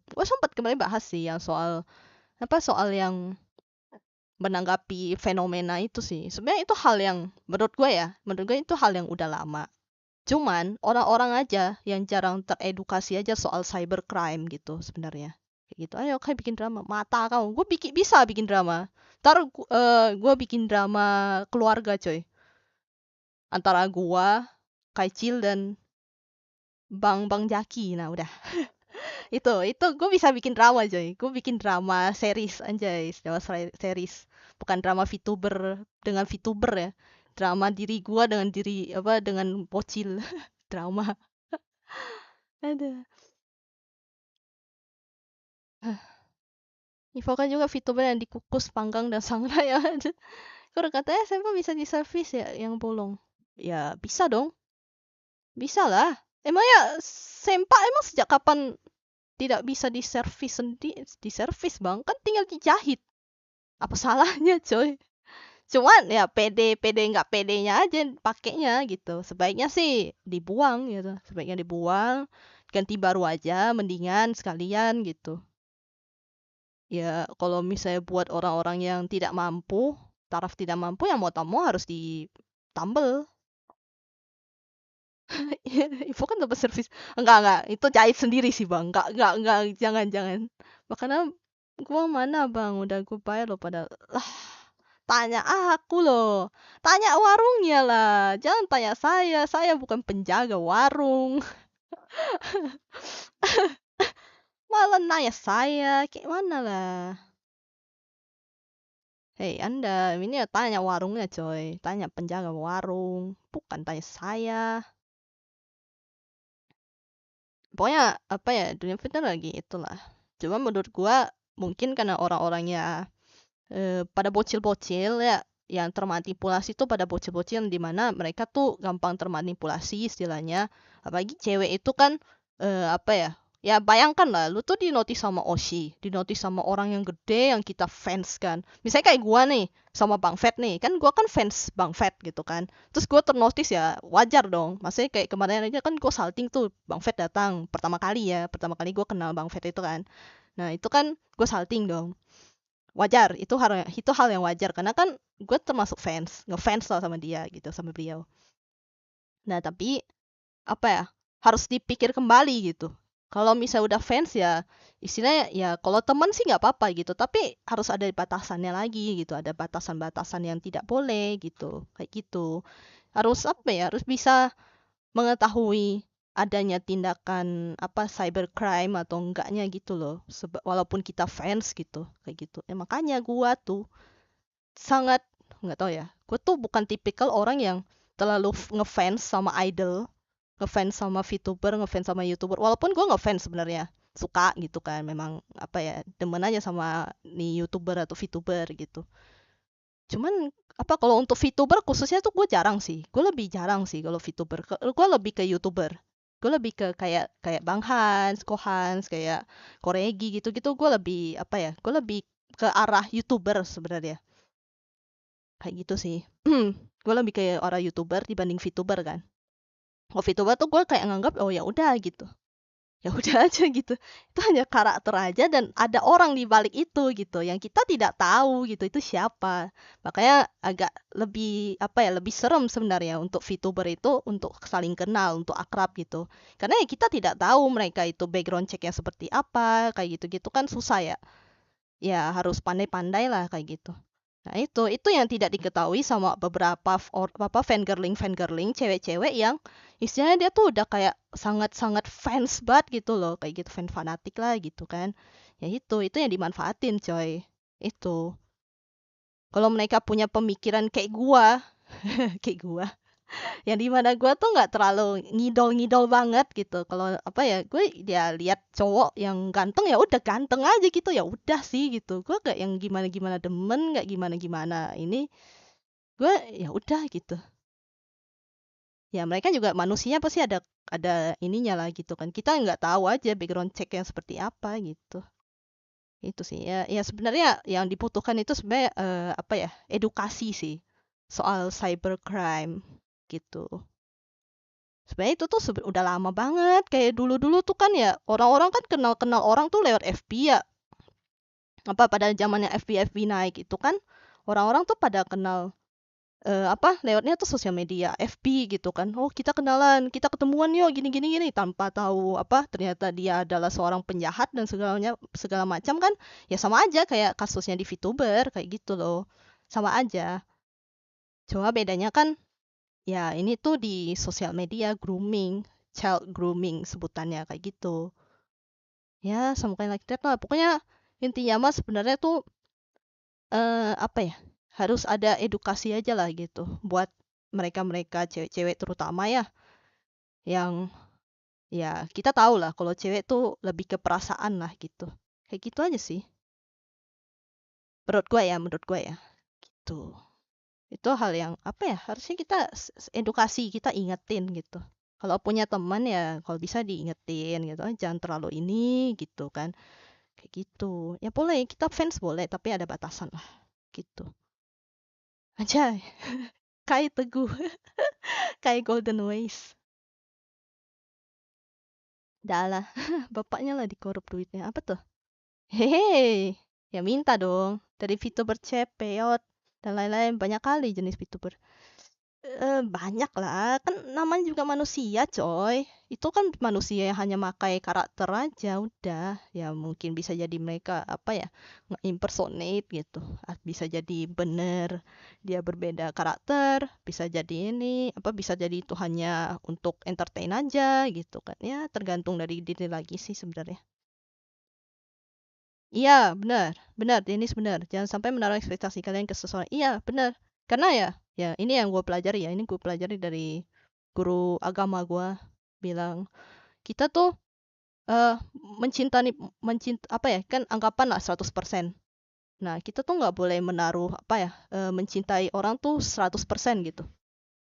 gue sempat kemarin bahas sih yang soal apa, soal yang menanggapi fenomena itu sih. Sebenarnya itu hal yang menurut gue itu hal yang udah lama, cuman orang-orang aja yang jarang teredukasi aja soal cybercrime gitu sebenarnya. Kayak gitu, ayo kayak bikin drama, mata kau, gue bisa bikin drama. Ntar gue bikin drama keluarga coy, antara gue, Kaicil dan Bang Bang Jaki. Nah udah, itu gue bisa bikin drama coy, gue bikin drama series anjay, drama series, bukan drama VTuber dengan VTuber ya, drama diri gue dengan diri apa, dengan bocil. Drama. Ada. Infokan juga VTuber yang dikukus, panggang, dan sangrai ya. Kalau katanya saya bisa di servis ya yang bolong. Ya bisa dong, bisa lah. Emang ya Sempak emang sejak kapan tidak bisa diservis sendiri? Diservis bang, kan tinggal dijahit. Apa salahnya coy? Cuman ya pede nggak pedenya aja pakainya gitu. Sebaiknya sih dibuang gitu. Sebaiknya dibuang, ganti baru aja, mendingan sekalian gitu. Ya kalau misalnya buat orang-orang yang tidak mampu, taraf tidak mampu, yang mau tak mau harus ditambel. Info kan dapat servis. Enggak, itu jahit sendiri sih bang. Enggak, jangan. Makanya gua mana bang, udah gue bayar loh pada lah. Tanya aku loh, tanya warungnya lah, jangan tanya saya bukan penjaga warung. Malah nanya saya, kayak mana lah. Hei Anda, ini ya tanya warungnya coy, tanya penjaga warung, bukan tanya saya. Pokoknya apa ya, dunia fitnah lagi itulah. Cuma menurut gua mungkin karena orang-orangnya pada bocil-bocil ya, yang termanipulasi tuh pada bocil-bocil di mana mereka tuh gampang termanipulasi istilahnya. Apalagi cewek itu kan apa ya? Ya bayangkan lah, lu tuh dinotis sama Oshi, dinotis sama orang yang gede yang kita fans kan. Misalnya kayak gua nih, sama Bang Fat nih, kan gua kan fans Bang Fat gitu kan. Terus gua ternotis ya, wajar dong. Maksudnya kayak kemarin aja kan gua salting tuh, Bang Fat datang pertama kali ya, pertama kali gua kenal Bang Fat itu kan. Nah itu kan gua salting dong, wajar, itu hal yang wajar karena kan gue termasuk ngefans lah sama dia gitu, sama beliau. Nah tapi apa ya, harus dipikir kembali gitu, kalau misalnya udah fans ya istilahnya ya, kalau teman sih nggak apa-apa gitu, tapi harus ada batasannya lagi gitu, ada batasan-batasan yang tidak boleh gitu, kayak gitu. Harus apa ya, harus bisa mengetahui adanya tindakan apa cybercrime atau enggaknya gitu loh. Walaupun kita fans gitu, kayak gitu. Makanya gua tuh sangat nggak tahu ya. Gue tuh bukan tipikal orang yang terlalu ngefans sama idol, ngefans sama VTuber, ngefans sama YouTuber. Walaupun gue ngefans sebenarnya, suka gitu kan. Memang apa ya, demen aja sama nih YouTuber atau VTuber gitu. Cuman apa, kalau untuk VTuber khususnya tuh gue jarang sih. Gue lebih jarang sih kalau VTuber. Gue lebih ke YouTuber. Gue lebih ke kayak kayak Bang Hans, Kohans, kayak Koregi gitu-gitu. Gue lebih apa ya? Gue lebih ke arah YouTuber sebenarnya. Kayak gitu sih. Gue lebih kayak orang YouTuber dibanding VTuber kan. Kalau VTuber tuh gue kayak nganggap oh ya udah gitu. Ya udah aja gitu. Itu hanya karakter aja dan ada orang di balik itu gitu yang kita tidak tahu gitu itu siapa. Makanya agak lebih apa ya, lebih serem sebenarnya untuk VTuber itu, untuk saling kenal, untuk akrab gitu. Karena ya kita tidak tahu mereka itu background checknya seperti apa, kayak gitu-gitu kan susah ya. Ya harus pandai-pandai lah kayak gitu. Nah itu yang tidak diketahui sama beberapa fangirling cewek-cewek yang istilahnya dia tuh udah kayak sangat-sangat fans banget gitu loh, kayak gitu, fan fanatik lah gitu kan. Ya itu yang dimanfaatin coy. Itu. Kalau mereka punya pemikiran kayak gua, kayak gua, yang dimana gue tuh nggak terlalu ngidol-ngidol banget gitu, kalau apa ya, gue dia lihat cowok yang ganteng ya udah ganteng aja gitu, ya udah sih gitu, gue gak yang gimana-gimana demen, nggak gimana-gimana ini, gue ya udah gitu. Ya mereka juga manusia pasti ada ininya lah gitu kan, kita nggak tahu aja background check yang seperti apa gitu. Itu sih ya, ya sebenarnya yang dibutuhkan itu sebenarnya apa ya, edukasi sih soal cybercrime gitu. Sebenarnya itu tuh udah lama banget. Kayak dulu-dulu tuh kan ya, orang-orang kan kenal-kenal orang tuh lewat FB ya. Apa pada zamannya FB naik itu kan orang-orang tuh pada kenal apa lewatnya tuh sosial media, FB gitu kan. Oh, kita kenalan, kita ketemuan yuk gini-gini gini, tanpa tahu apa ternyata dia adalah seorang penjahat dan segala macam kan. Ya sama aja kayak kasusnya di VTuber kayak gitu loh. Sama aja. Cuma bedanya kan ya ini tuh di sosial media grooming, child grooming sebutannya kayak gitu. Ya, something like that lah. Pokoknya intinya mah sebenarnya tuh apa ya? Harus ada edukasi aja lah gitu buat mereka-mereka cewek-cewek terutama ya, yang ya kita tahu lah kalau cewek tuh lebih ke perasaan lah gitu. Kayak gitu aja sih. Menurut gue ya. Gitu. Itu hal yang apa ya, harusnya kita edukasi, kita ingetin gitu. Kalau punya teman ya kalau bisa diingetin gitu, jangan terlalu ini gitu kan, kayak gitu. Ya boleh kita fans boleh tapi ada batasan lah gitu aja. Kayak Teguh. Kayak Golden Ways. Dah lah. Bapaknya lah dikorup duitnya, apa tuh, hehe, ya minta dong dari VTuber cepet dan lain-lain, banyak kali jenis VTuber. Banyak lah, kan namanya juga manusia coy. Itu kan manusia yang hanya makai karakter aja udah. Ya mungkin bisa jadi mereka apa ya, nge-impersonate gitu. Bisa jadi bener dia berbeda karakter, bisa jadi ini, apa bisa jadi itu hanya untuk entertain aja gitu kan. Ya tergantung dari diri lagi sih sebenarnya. Iya, benar, benar, Denis benar. Jangan sampai menaruh ekspektasi kalian ke seseorang. Iya, benar. Karena ya ini yang gue pelajari ya. Ini gue pelajari dari guru agama gue bilang kita tuh mencintai apa ya kan anggapan lah 100%. Nah, kita tuh nggak boleh menaruh apa ya mencintai orang tuh 100% gitu.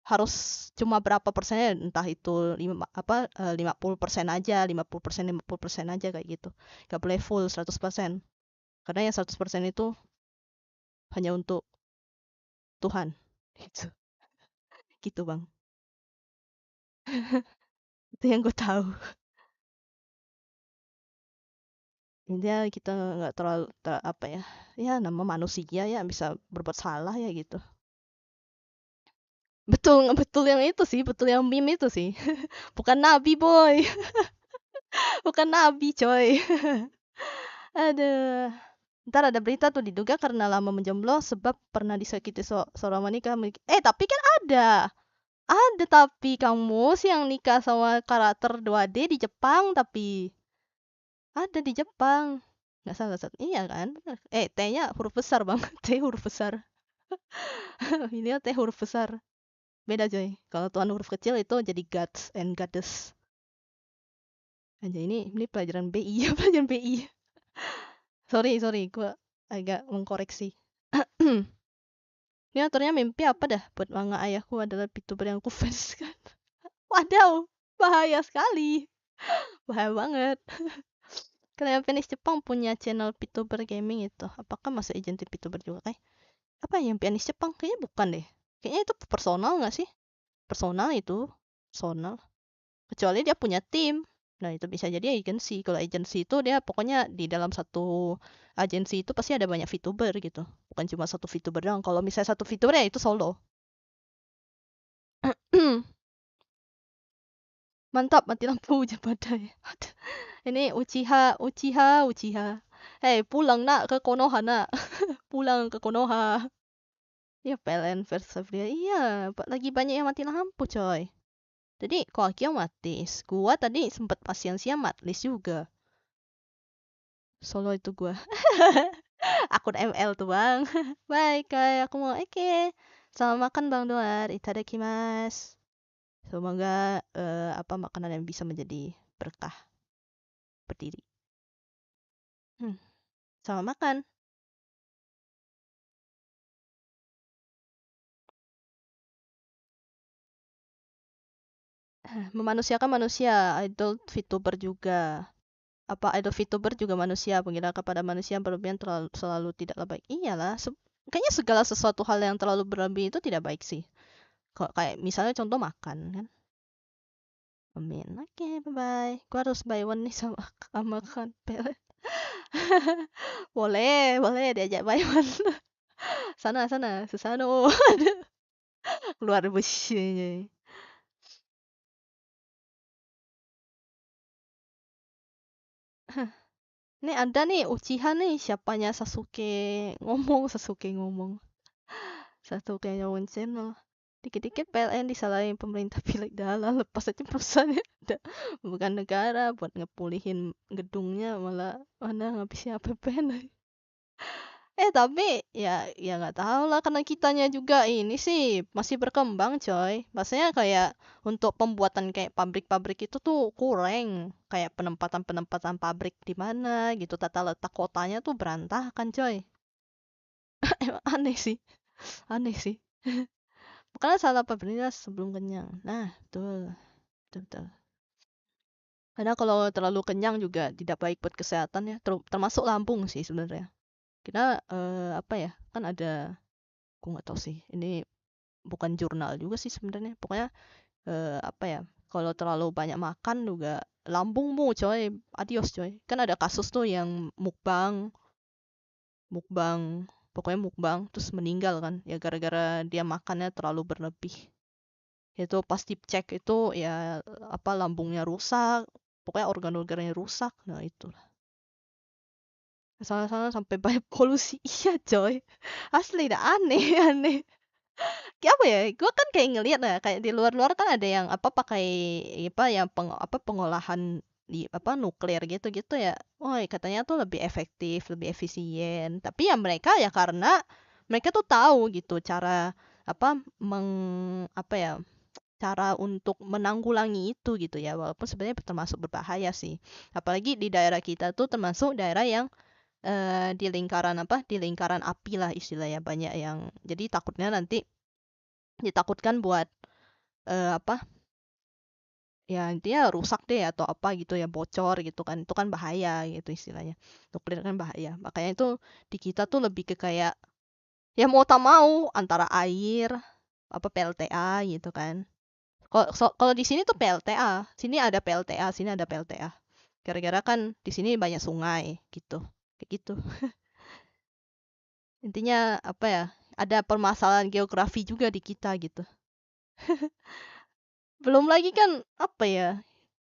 Harus cuma berapa persennya entah itu 50% aja, 50% aja kayak gitu. Nggak boleh full 100%. Karena yang 100% itu hanya untuk Tuhan. Gitu. Gitu, Bang. Itu yang gue tahu. Intinya kita nggak terlalu apa ya. Ya nama manusia ya bisa berbuat salah ya gitu. Betul, betul yang itu sih, betul yang meme itu sih. Bukan nabi, boy. Bukan nabi, coy. Aduh. Ntar ada berita tuh diduga karena lama menjomblo sebab pernah disakiti seorang wanita. Tapi kan ada. Ada tapi kamu sih yang nikah sama karakter 2D di Jepang tapi ada di Jepang. Nggak salah satu. Iya kan? T-nya huruf besar bang. T huruf besar. Ini T huruf besar. Beda coy. Kalau tuan huruf kecil itu jadi gods and goddess. Aja ini pelajaran BI ya pelajaran BI. Sorry, gue agak mengkoreksi. Ini aturnya mimpi apa dah buat manga ayahku adalah VTuber yang aku fans kan. Wadaw, bahaya sekali. Bahaya banget. Kalian fans Jepang punya channel VTuber gaming itu. Apakah masuk agensi VTuber juga kayak? Apa yang pianis Jepang? Kayaknya bukan deh. Kayaknya itu personal nggak sih? Personal itu. Personal. Kecuali dia punya tim. Nah itu bisa jadi agensi. Kalau agensi itu dia pokoknya di dalam satu agensi itu pasti ada banyak VTuber gitu. Bukan cuma satu VTuber doang. Kalau misalnya satu VTuber ya itu solo. Mantap, mati lampu hujan badai. Ini Uchiha. Hei, pulang nak ke Konoha nak. Pulang ke Konoha. Ya, PLN versus iya, lagi banyak yang mati lampu coy. Jadi, Koakio mati. Gua tadi sempat pas siang-siang matlist juga. Solo itu gua. Akun ML tuh bang. Baik, kayak aku mau selamat makan bang Doar. Itadakimasu. Semoga apa makanan yang bisa menjadi berkah berdiri. Selamat makan. Memanusiakan manusia, idol VTuber juga. Apa idol VTuber juga manusia, pengira kepada manusia yang berlebihan selalu tidaklah baik. Iyalah, kayaknya segala sesuatu hal yang terlalu berlebih itu tidak baik sih. Kok kayak misalnya contoh makan kan. Amin. Oke, bye-bye. Gua harus buy one nih sama kan pelet. boleh diajak buy one. sana, Susano. Keluar busnya. Nih ada nih Uchiha nih siapanya Sasuke ngomong. Sasuke nyawon channel. Dikit-dikit PLN disalahin pemerintah pilih dalam lepas aja perusahaannya bukan negara buat ngepulihin gedungnya malah mana ngabisin APBN. Tapi ya nggak tahu lah karena kitanya juga ini sih masih berkembang coy. Maksudnya kayak untuk pembuatan kayak pabrik-pabrik itu tuh kurang. Kayak penempatan pabrik di mana gitu tata letak kotanya tuh berantakan coy. Aneh sih. Aneh sih. Makanya salah pemerintah sebelum kenyang. Nah, betul. Karena kalau terlalu kenyang juga tidak baik buat kesehatan ya, termasuk lambung sih sebenarnya. Kita apa ya? Kan ada aku nggak tahu sih. Ini bukan jurnal juga sih sebenarnya. Pokoknya apa ya? Kalau terlalu banyak makan juga lambungmu coy, adios coy. Kan ada kasus tuh yang mukbang, pokoknya mukbang terus meninggal kan ya gara-gara dia makannya terlalu berlebih. Itu pas dicek itu ya apa lambungnya rusak, pokoknya organ-organnya rusak. Nah, itulah. Sana-sana sampai banyak polusi. Iya, coy. Asli dah aneh, aneh. Kayak apa ya? Gue kan kayak ngeliat lah, kayak di luar-luar kan ada yang apa pakai apa yang pengolahan di apa nuklir gitu-gitu ya. Oh, katanya tuh lebih efektif, lebih efisien. Tapi ya mereka ya karena mereka tuh tahu gitu cara apa apa ya cara untuk menanggulangi itu gitu ya, walaupun sebenarnya termasuk berbahaya sih, apalagi di daerah kita tuh termasuk daerah yang di lingkaran apa di lingkaran api lah istilahnya, banyak yang jadi takutnya nanti ditakutkan buat apa ya intinya rusak deh atau apa gitu ya, bocor gitu kan, itu kan bahaya gitu istilahnya, nuklir kan bahaya, makanya itu di kita tuh lebih ke kayak ya mau tak mau antara air apa PLTA gitu kan. Kalau di sini tuh PLTA, sini ada PLTA, sini ada PLTA. Gara-gara kan di sini banyak sungai gitu, kayak gitu. Intinya apa ya? Ada permasalahan geografi juga di kita gitu. Belum lagi kan apa ya?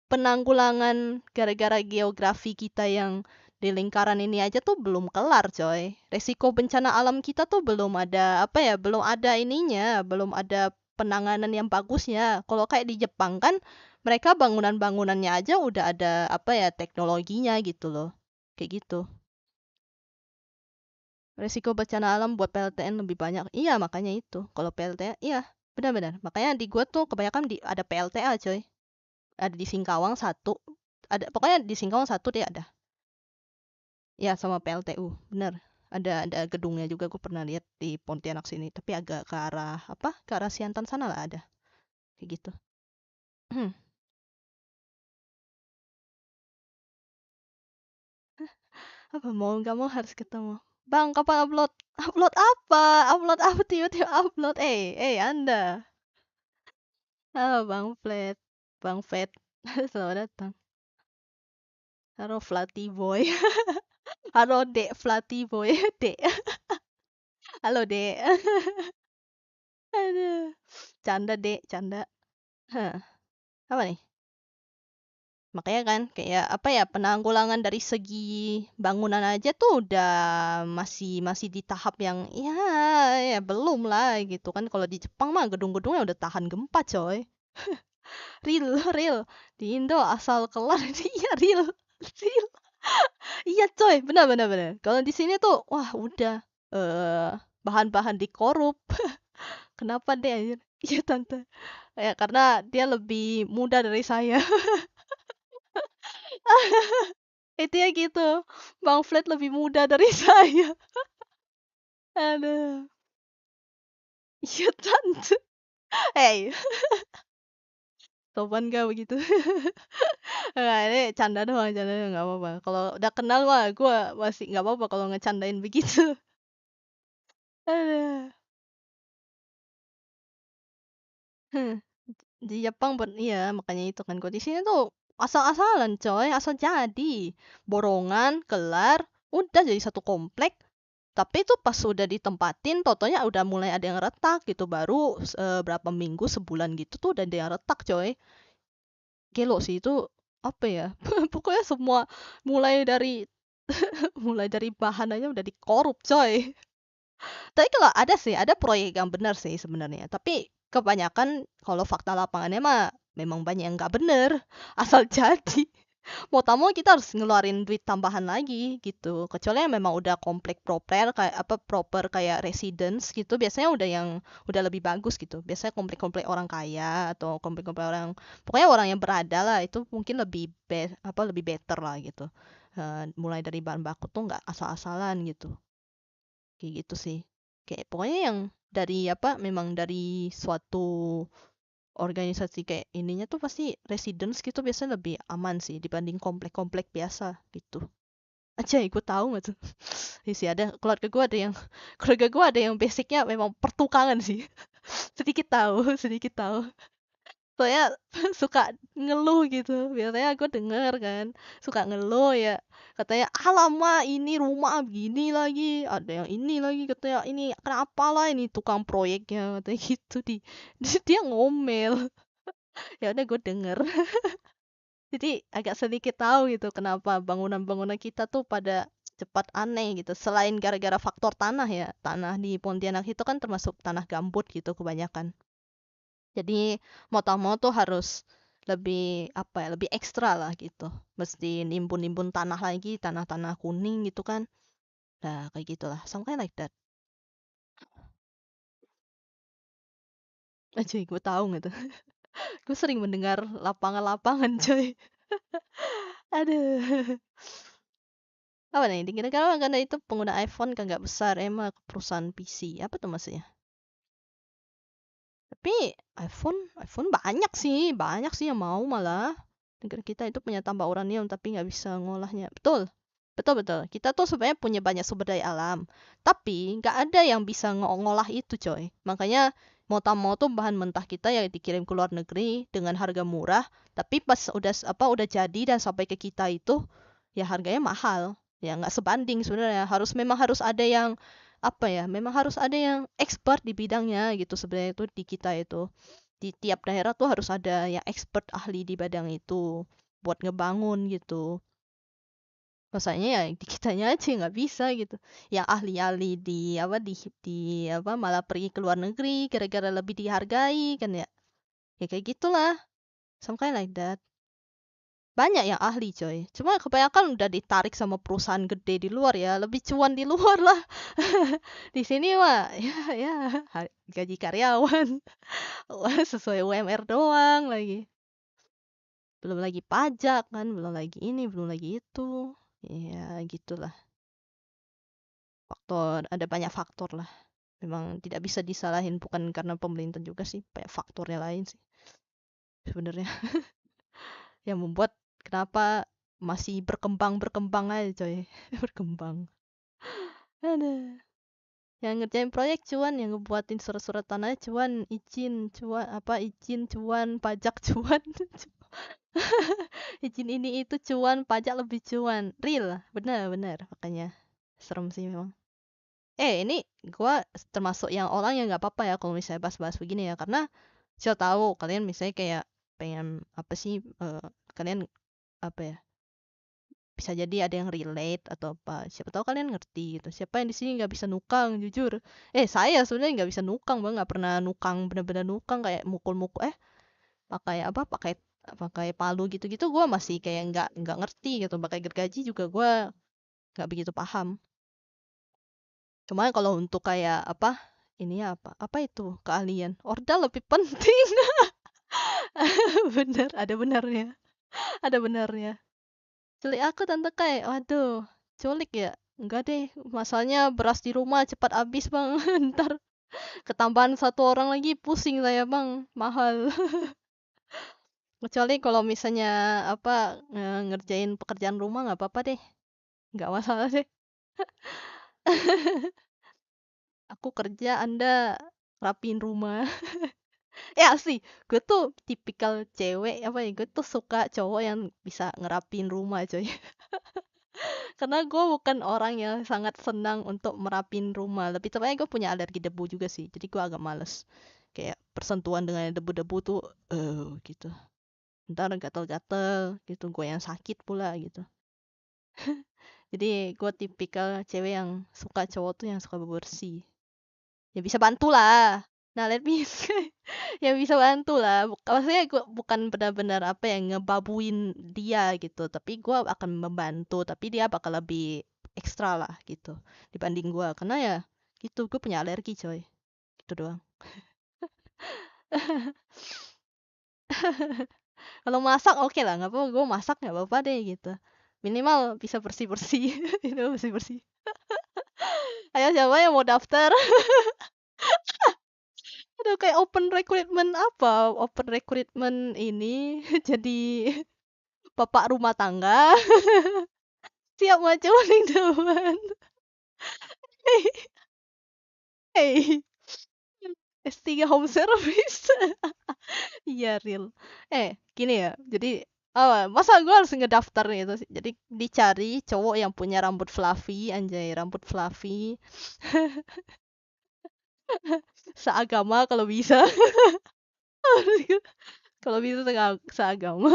Penanggulangan gara-gara geografi kita yang di lingkaran ini aja tuh belum kelar, coy. Resiko bencana alam kita tuh belum ada apa ya? Belum ada ininya, belum ada penanganan yang bagusnya. Kalau kayak di Jepang kan mereka bangunan-bangunannya aja udah ada apa ya teknologinya gitu loh. Kayak gitu. Resiko bencana alam buat PLTN lebih banyak. Iya, makanya itu. Kalau PLTA, iya, benar-benar. Makanya di gua tuh kebanyakan ada PLTA, coy. Ada di Singkawang satu. Ada pokoknya di Singkawang satu dia ada. Ya, sama PLTU. Bener. Ada gedungnya juga, gue pernah lihat di Pontianak sini, tapi agak ke arah apa? Ke arah Siantan sana lah ada. Kayak gitu. Apa mau nggak mau harus ketemu. Bang, kapan upload? Upload apa? Upload apa tiba-tiba upload? Anda. Halo Bang Flat. Bang Fat. Selamat datang. Halo Flatty Boy. Halo Dek Flatty Boy. Dek. Halo Dek. Aduh. Canda Dek, canda. Hah. Apa nih? Makanya kan kayak apa ya, penanggulangan dari segi bangunan aja tuh udah masih masih di tahap yang ya ya belum lah gitu kan. Kalau di Jepang mah gedung-gedungnya udah tahan gempa, coy. Real, real. Di Indo asal kelar iya real. Real. Iya, coy. Benar benar benar. Kalau di sini tuh wah udah eh bahan-bahan dikorup. Kenapa deh anjir? Iya, tante. Ya karena dia lebih muda dari saya. Itu ya gitu. Bang Flat lebih muda dari saya. Aduh. Iya, tante. Hey, sopan gak begitu? Nggak, ini canda doang, nggak apa-apa. Kalau udah kenal mah, gue masih nggak apa-apa kalau ngecandain begitu. Aduh. Hmm. Di Jepang iya makanya itu kan. Kalau di sini tuh asal-asalan, coy, asal jadi. Borongan, kelar, udah jadi satu komplek. Tapi itu pas udah ditempatin, totonya udah mulai ada yang retak gitu. Baru berapa minggu, sebulan gitu tuh udah ada yang retak, coy. Gelo sih itu apa ya? Pokoknya semua mulai dari mulai dari bahan aja udah dikorup, coy. Tapi kalau ada sih, ada proyek yang benar sih sebenarnya. Tapi kebanyakan kalau fakta lapangannya mah memang banyak yang nggak bener. Asal jadi. Mau tak mau kita harus ngeluarin duit tambahan lagi gitu. Kecuali yang memang udah komplek proper kayak apa proper kayak residence gitu. Biasanya udah yang udah lebih bagus gitu. Biasanya komplek-komplek orang kaya atau komplek-komplek orang pokoknya orang yang berada lah itu mungkin lebih apa lebih better lah gitu. Mulai dari bahan baku tuh nggak asal-asalan gitu. Kayak gitu sih. Kayak pokoknya yang dari apa memang dari suatu organisasi kayak ininya tuh pasti residence gitu biasanya lebih aman sih dibanding komplek-komplek biasa gitu. Aja gue tahu nggak tuh. Sih ada keluarga gue ada yang keluarga gue ada yang basicnya memang pertukangan sih. Sedikit tahu, sedikit tahu. Soalnya suka ngeluh gitu, biasanya aku denger kan, suka ngeluh ya, katanya, "Alamak ini rumah begini lagi, ada yang ini lagi," katanya, "ini kenapa lah ini tukang proyeknya," katanya gitu, dia ngomel. Ya udah gue denger. Jadi agak sedikit tahu gitu kenapa bangunan-bangunan kita tuh pada cepat aneh gitu. Selain gara-gara faktor tanah ya, tanah di Pontianak itu kan termasuk tanah gambut gitu kebanyakan. Jadi mau tak mau tuh harus lebih apa ya, lebih ekstra lah gitu. Mesti nimbun-nimbun tanah lagi, tanah-tanah kuning gitu kan. Nah, kayak gitulah. Something like that. Cuy, gue tahu gitu. Gue sering mendengar lapangan-lapangan, coy. Aduh. Apa nih? Dikira-kira karena itu pengguna iPhone kan nggak besar, emang perusahaan PC. Apa tuh maksudnya? Tapi iPhone banyak sih yang mau malah. Negara kita itu punya tambah uranium tapi nggak bisa ngolahnya. Betul, betul betul. Kita tuh sebenarnya punya banyak sumber daya alam, tapi nggak ada yang bisa ngolah itu, coy. Makanya mau tak mau tuh bahan mentah kita yang dikirim ke luar negeri dengan harga murah, tapi pas udah jadi dan sampai ke kita itu ya harganya mahal. Ya nggak sebanding sebenarnya. Memang harus ada yang apa ya? Memang harus ada yang expert di bidangnya gitu sebenarnya itu di kita itu. Di tiap daerah tuh harus ada yang expert ahli di bidang itu buat ngebangun gitu. Masanya ya di kitanya aja nggak bisa gitu. Yang ahli-ahli di apa malah pergi ke luar negeri gara-gara lebih dihargai kan ya. Ya kayak gitulah. Something like that. Banyak yang ahli coy. Cuma kebanyakan udah ditarik sama perusahaan gede di luar ya. Lebih cuan di luar lah. Di sini mah ya gaji karyawan. Wah, sesuai UMR doang lagi. Belum lagi pajak kan, belum lagi ini, belum lagi itu. Ya gitulah. Ada banyak faktor lah. Memang tidak bisa disalahin bukan karena pemerintah juga sih, banyak faktornya lain sih sebenarnya yang membuat kenapa masih berkembang aja coy. Berkembang. Ada. Yang ngerjain proyek cuan, yang ngebuatin surat-surat tanahnya cuan, izin cuan, pajak cuan. Izin ini itu cuan, pajak lebih cuan. Real, benar makanya serem sih memang. Ini gua termasuk yang orang yang nggak apa-apa ya kalau misalnya bahas-bahas begini ya, karena siapa tahu kalian misalnya kayak pengen apa sih, kalian apa ya, bisa jadi ada yang relate atau apa. Siapa tahu kalian ngerti gitu. Siapa yang di sini nggak bisa nukang jujur. Saya sebenarnya nggak bisa nukang bang, nggak pernah nukang bener-bener nukang kayak mukul-mukul pakai apa pakai palu gitu-gitu gue masih kayak nggak ngerti gitu, pakai gergaji juga gue nggak begitu paham. Cuma kalau untuk kayak apa ini apa apa itu keahlian orda lebih penting. Bener, ada benernya. Culik aku tante kayak waduh culik ya, enggak deh, masalahnya beras di rumah cepat habis bang. Ntar ketambahan satu orang lagi pusing saya bang, mahal. Kecuali kalau misalnya apa ngerjain pekerjaan rumah nggak apa-apa deh, nggak masalah deh. Aku kerja, Anda rapiin rumah. Ya sih, gue tuh tipikal cewek apa ya, gue tuh suka cowok yang bisa ngerapiin rumah coy. Karena gue bukan orang yang sangat senang untuk merapin rumah. Lebih tepatnya gue punya alergi debu juga sih, jadi gue agak males. Kayak persentuhan dengan debu-debu tuh, gitu. Ntar gatel-gatel gitu, gue yang sakit pula gitu. Jadi gue tipikal cewek yang suka cowok tuh yang suka bebersih. Ya bisa bantu lah. Nah, let me ya bisa bantu lah. Maksudnya gue bukan benar-benar apa yang ngebabuin dia gitu, tapi gue akan membantu, tapi dia bakal lebih ekstra lah gitu dibanding gue, karena ya gitu gue punya alergi coy, gitu doang. Kalau masak oke lah, nggak apa-apa, gue masak nggak apa-apa deh gitu, minimal bisa bersih bersih. Itu bersih bersih. Ayo siapa yang mau daftar? Aduh kayak open recruitment ini. Jadi bapak rumah tangga. Siap maju nih teman. Hey. S3 home service. Iya real. Gini ya. Jadi masa gue harus ngedaftar gitu sih. Jadi dicari cowok yang punya rambut fluffy, anjay, rambut fluffy, seagama kalau bisa. Kalau bisa seagama.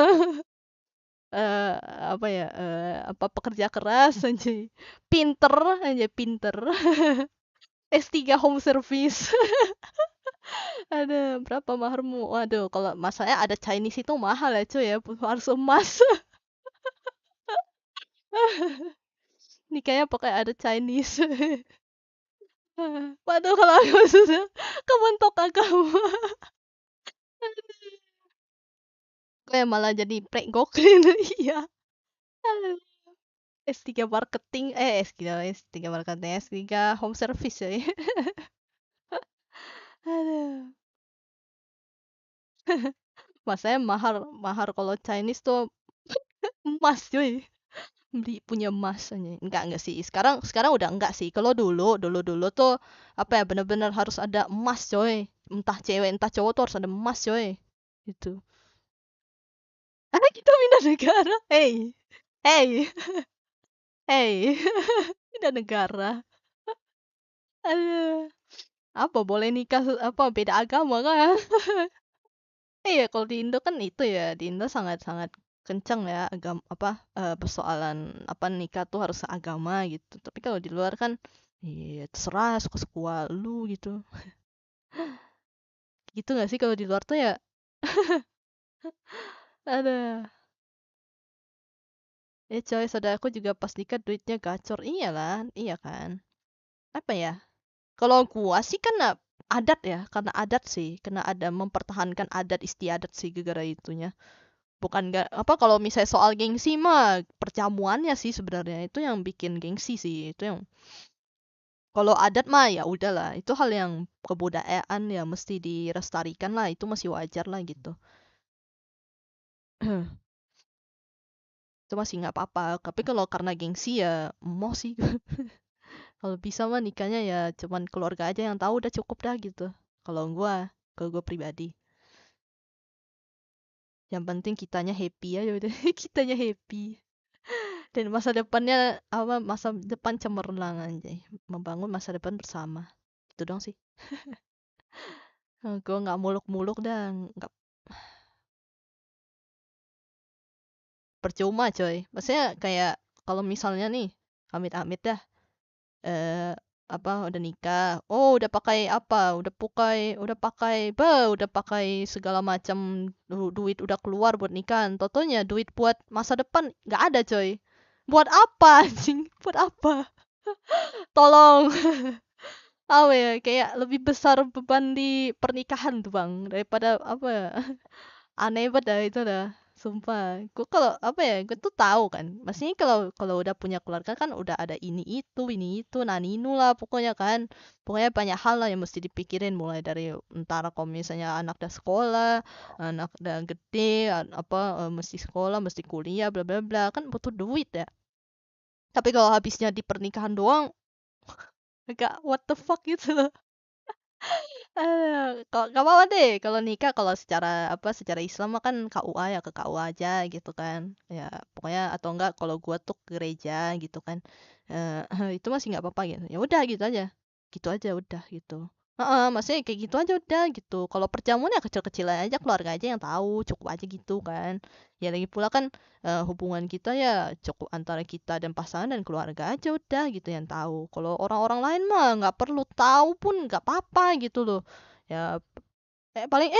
eh apa ya? Apa pekerja keras anjay. Pinter, anjay pinter. S3 home service. Ada berapa maharmu? Waduh, kalau masalahnya ada Chinese itu mahal ya cuy ya, harus emas. Nikahnya pakai ada Chinese. Waduh, kalau aku sudah kementok agama. Kayak malah jadi prank goklin. Iya. Aduh. S3 marketing, S3 marketing, S3 home service ya. Aduh. Masanya mahar mahar kalau Chinese tuh emas cuy. Beli punya emas aja. Enggak sih. Sekarang udah enggak sih. Kalau dulu tuh apa ya bener-bener harus ada emas coy. Entah cewek entah cowok tuh harus ada emas coy. Gitu. Kita pindah negara. Hey. Hey. Hey. Pindah negara. Aduh. Apa boleh nikah apa beda agama kan? Iya, kalau di Indo kan itu ya, di Indo sangat-sangat kencang ya apa persoalan apa nikah tuh harus seagama gitu. Tapi kalau di luar kan iya terserah suka-suka lu gitu. Gitu nggak sih kalau di luar tuh ya? Ada. Coy, saudaraku juga pas nikah duitnya gacor. Iyalah, iya kan. Apa ya? Kalau gua sih karena adat ya, karena adat sih, karena ada mempertahankan adat istiadat sih gara-gara itunya. Bukan nggak apa kalau misalnya soal gengsi mah perjamuannya sih sebenarnya itu yang bikin gengsi sih itu yang kalau adat mah ya udahlah itu hal yang kebudayaan yang mesti dilestarikan lah itu masih wajar lah gitu. Itu masih nggak apa-apa tapi kalau karena gengsi ya mau sih. Kalau bisa mah nikahnya ya cuman keluarga aja yang tahu udah cukup dah gitu kalau gua pribadi yang penting kitanya happy aja udah. Kitanya happy. Dan masa depannya apa masa depan cemerlang anjay. Membangun masa depan bersama. Itu dong sih. Gue nggak muluk-muluk dah, nggak percuma coy. Maksudnya kayak kalau misalnya nih, amit-amit dah, eh apa udah nikah, oh udah pakai segala macam duit udah keluar buat nikahan. Totonya duit buat masa depan nggak ada coy. Buat apa anjing? Buat apa? Tolong. Apa ya kayak lebih besar beban di pernikahan tuh bang daripada apa ya aneh banget dah itu dah sumpah gue kalau apa ya gue tuh tahu kan maksudnya kalau kalau udah punya keluarga kan udah ada ini itu naninu lah pokoknya kan pokoknya banyak hal lah yang mesti dipikirin mulai dari entar kalau misalnya anak udah sekolah anak udah gede apa mesti sekolah mesti kuliah bla bla bla kan butuh duit ya tapi kalau habisnya di pernikahan doang agak what the fuck gitu loh. Kalau nggak apa-apa deh kalau nikah kalau secara apa secara Islam mah kan KUA ya ke KUA aja gitu kan ya pokoknya atau enggak kalau gua tuh ke gereja gitu kan itu masih nggak apa-apa gitu ya udah gitu aja udah gitu. Heeh, maksudnya kayak gitu aja udah gitu. Kalau perjamuan ya kecil-kecil aja, keluarga aja yang tahu, cukup aja gitu kan. Ya lagi pula kan hubungan kita ya cukup antara kita dan pasangan dan keluarga aja udah gitu yang tahu. Kalau orang-orang lain mah nggak perlu tahu pun nggak apa-apa gitu loh. Ya paling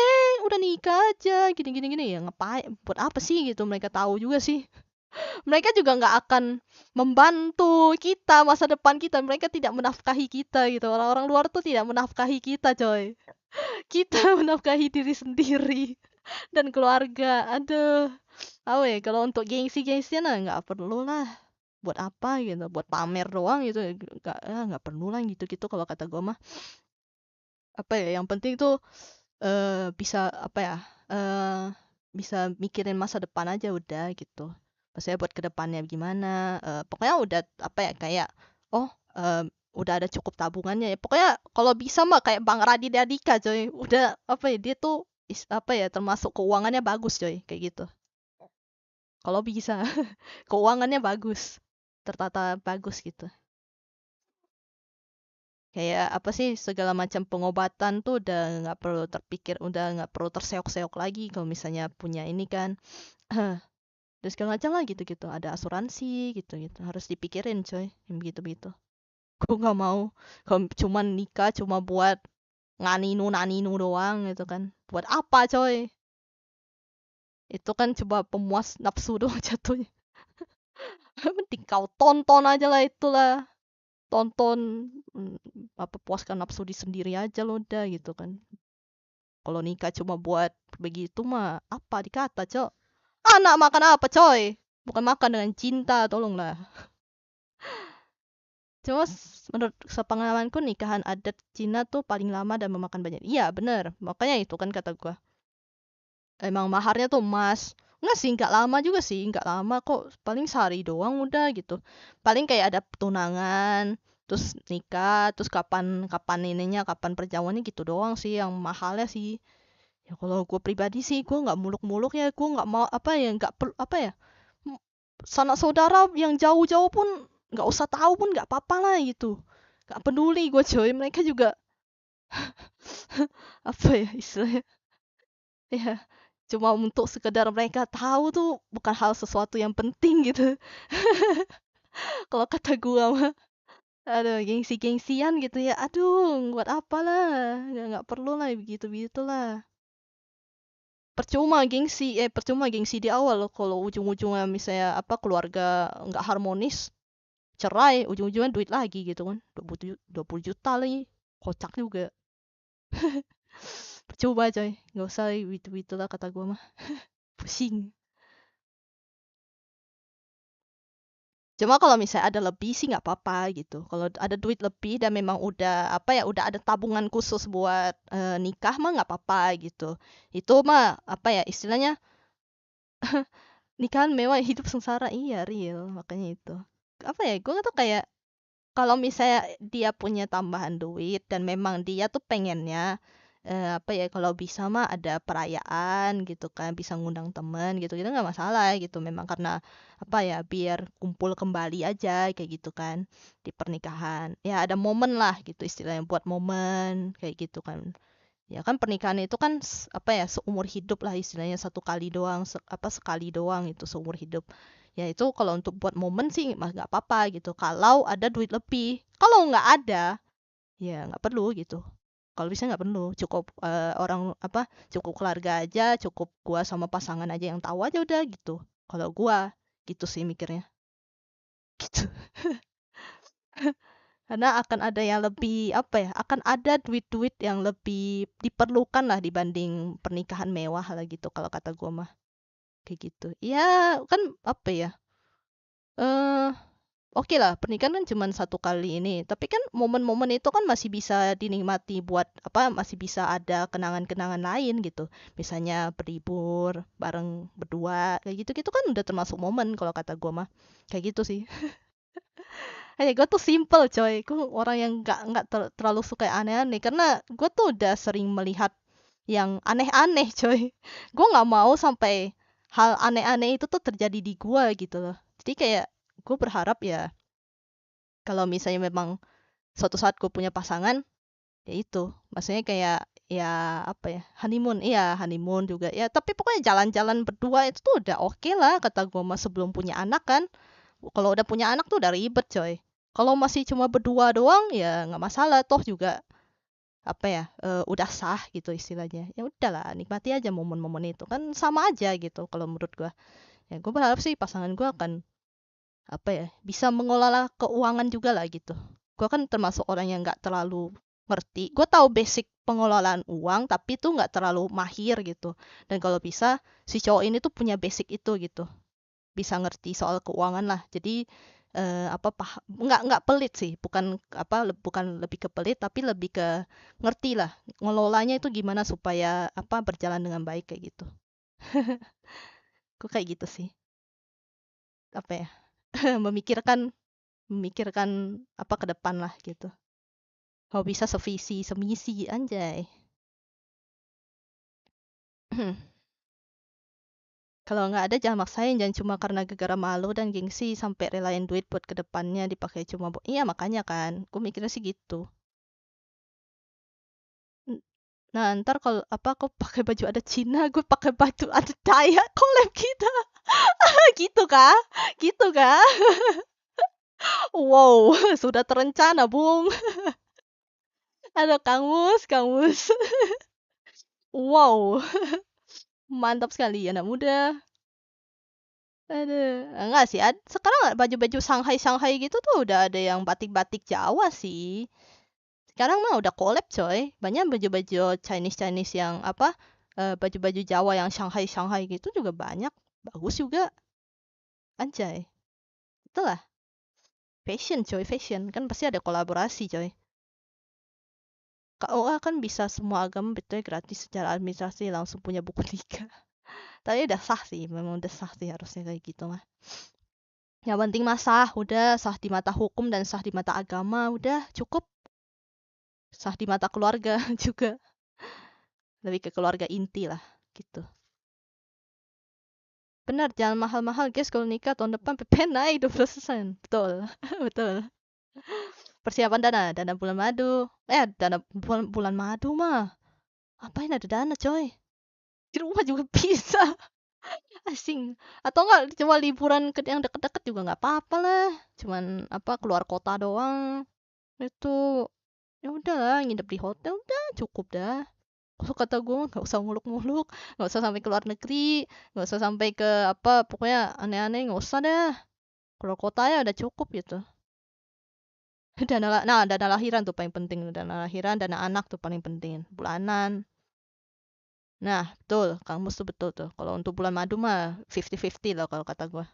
udah nikah aja gini-gini gini ya ngapain buat apa sih gitu mereka tahu juga sih. Mereka juga nggak akan membantu kita masa depan kita mereka tidak menafkahi kita gitu orang-orang luar tuh tidak menafkahi kita coy kita menafkahi diri sendiri dan keluarga aduh apa ya kalau untuk gengsi-gengsian lah nggak perlu lah buat apa gitu buat pamer doang gitu nggak perlu lah gitu gitu kalau kata gue mah apa ya yang penting tuh bisa apa ya eh bisa mikirin masa depan aja udah gitu. Maksudnya buat kedepannya gimana? Pokoknya udah apa ya kayak oh udah ada cukup tabungannya ya. Pokoknya kalau bisa mah kayak Bang Raditya Dika coy. Udah apa ya, dia tuh apa ya, termasuk keuangannya bagus coy, kayak gitu. Kalau bisa keuangannya bagus, tertata bagus gitu. Kayak apa sih, segala macam pengobatan tuh udah nggak perlu terpikir, udah nggak perlu terseok-seok lagi kalau misalnya punya ini kan. Dan segala macam lah gitu-gitu. Ada asuransi gitu-gitu. Harus dipikirin coy, yang begitu-begitu. Gue nggak mau kalau cuman nikah cuma buat nganinu doang gitu kan. Buat apa coy? Itu kan coba pemuas nafsu doang jatuhnya. Mending kau tonton aja lah itulah. Tonton, apa, puaskan nafsu di sendiri aja lo udah gitu kan. Kalau nikah cuma buat begitu mah apa dikata, Cok? Anak makan apa, coy? Bukan makan dengan cinta, tolonglah. Cuma menurut sepengalamanku nikahan adat Cina tuh paling lama dan memakan banyak. Iya, bener. Makanya itu kan kata gua. Emang maharnya tuh emas. Enggak sih, nggak lama juga sih, nggak lama kok. Paling sehari doang udah gitu. Paling kayak ada tunangan, terus nikah, terus kapan kapan ininya, kapan perjamuannya gitu doang sih yang mahalnya sih. Ya kalau gue pribadi sih, gue nggak muluk-muluk ya, gue nggak mau apa ya, nggak perlu apa ya, sanak saudara yang jauh-jauh pun nggak usah tahu pun nggak apa-apa lah gitu. Nggak peduli gue coy, mereka juga apa ya istilahnya, ya cuma untuk sekedar mereka tahu tuh bukan hal sesuatu yang penting gitu. Kalau kata gue mah, aduh, gengsi-gengsian gitu ya, aduh, buat apa lah, nggak perlu lah begitu begitulah. Percuma gengsi di awal loh, kalau ujung-ujungnya misalnya apa, keluarga nggak harmonis, cerai, ujung-ujungnya duit lagi gitu kan, 20 juta lagi, kocak juga. Percuma coy, nggak usah gitu-gitu lah kata gue mah, pusing. Cuma kalau misalnya ada lebih sih nggak apa-apa gitu. Kalau ada duit lebih dan memang udah apa ya, udah ada tabungan khusus buat nikah mah nggak apa-apa gitu. Itu mah apa ya istilahnya, nikahan mewah hidup sengsara, iya real, makanya itu. Apa ya, gue tuh kayak kalau misalnya dia punya tambahan duit dan memang dia tuh pengennya apa ya, kalau bisa mah ada perayaan gitu kan, bisa ngundang temen gitu gitu nggak masalah gitu, memang karena apa ya, biar kumpul kembali aja kayak gitu kan di pernikahan, ya ada momen lah gitu istilahnya, buat momen kayak gitu kan. Ya kan pernikahan itu kan apa ya, seumur hidup lah istilahnya, satu kali doang, apa sekali doang itu seumur hidup. Ya itu kalau untuk buat momen sih mah nggak apa-apa gitu. Kalau ada duit lebih, kalau nggak ada ya nggak perlu gitu. Kalau bisa nggak perlu, cukup orang apa, cukup keluarga aja, cukup gua sama pasangan aja yang tahu aja udah gitu. Kalau gua gitu sih mikirnya. Gitu. Karena akan ada yang lebih apa ya, akan ada duit-duit yang lebih diperlukan lah dibanding pernikahan mewah lah gitu kalau kata gue mah. Kayak gitu. Ya kan apa ya, eh oke lah, pernikahan kan cuma satu kali ini, tapi kan momen-momen itu kan masih bisa dinikmati buat apa, masih bisa ada kenangan-kenangan lain gitu. Misalnya berlibur bareng berdua kayak gitu-gitu kan udah termasuk momen kalau kata gue mah. Kayak gitu sih. Kayak gue tuh simple coy, gue orang yang nggak terlalu suka yang aneh-aneh, karena gue tuh udah sering melihat yang aneh-aneh coy. Gue nggak mau sampai hal aneh-aneh itu tuh terjadi di gue gitu loh. Jadi kayak gue berharap ya kalau misalnya memang suatu saat gue punya pasangan, ya itu maksudnya kayak ya apa ya, honeymoon, iya honeymoon juga ya, tapi pokoknya jalan-jalan berdua itu tuh udah oke lah kata gue mah, sebelum punya anak kan. Kalau udah punya anak tuh udah ribet coy. Kalau masih cuma berdua doang ya nggak masalah, toh juga apa ya, udah sah gitu istilahnya. Ya udahlah, nikmati aja momen-momen itu kan, sama aja gitu kalau menurut gua. Ya gue berharap sih pasangan gua akan apa ya, bisa mengelola keuangan juga lah gitu. Gua kan termasuk orang yang nggak terlalu ngerti. Gue tahu basic pengelolaan uang tapi tuh nggak terlalu mahir gitu. Dan kalau bisa si cowok ini tuh punya basic itu gitu, bisa ngerti soal keuangan lah. Jadi apa, nggak pelit sih, bukan apa, bukan lebih ke pelit tapi lebih ke ngerti lah ngelolanya itu gimana supaya apa, berjalan dengan baik kayak gitu. Gue kayak gitu sih, apa ya, memikirkan memikirkan apa ke depan lah gitu. Kalau bisa sevisi, semisi anjay. Kalau nggak ada jangan maksain, jangan cuma karena gara-gara malu dan gengsi sampai relain duit buat kedepannya dipakai cuma iya makanya kan, gue mikirnya sih gitu. Nah ntar kalau apa aku pakai baju ada Cina, gue pakai baju ada Dayak, collab kita. Gitu kah? Gitu kah? Wow, sudah terencana bung. Ada Kang Mus. Wow, mantap sekali anak muda. Aduh, enggak sih. Sekarang baju-baju Shanghai gitu tuh udah ada yang batik-batik Jawa sih. Sekarang mah udah collab coy. Banyak baju-baju Chinese yang apa? Baju-baju Jawa yang Shanghai gitu juga banyak. Bagus juga. Anjay. Itulah. Fashion coy, fashion. Kan pasti ada kolaborasi coy. KUA kan bisa semua agama betul gratis secara administrasi langsung punya buku nikah. Tapi udah sah sih, memang udah sah sih harusnya kayak gitu mah. Yang penting mah sah, udah sah di mata hukum dan sah di mata agama, udah cukup. Sah di mata keluarga juga. Lebih ke keluarga inti lah, gitu. Benar, jangan mahal-mahal guys kalau nikah tahun depan PP naik 20%. Betul, betul. Persiapan dana bulan madu. Dana bulan madu mah. Apain ada dana coy? Di rumah juga bisa. Asing. Atau enggak cuma liburan ke yang deket-deket juga nggak apa-apa lah. Cuman apa keluar kota doang. Itu ya udahlah nginep di hotel udah cukup dah. Kalau kata gue nggak usah muluk-muluk, nggak usah sampai ke luar negeri, nggak usah sampai ke apa pokoknya aneh-aneh nggak usah dah. Keluar kota ya udah cukup gitu. Dana lahiran tuh paling penting, dana lahiran, dana anak tuh paling penting, bulanan. Nah, betul, Kang Mus tuh betul tuh. Kalau untuk bulan madu mah 50-50 lah kalau kata gue.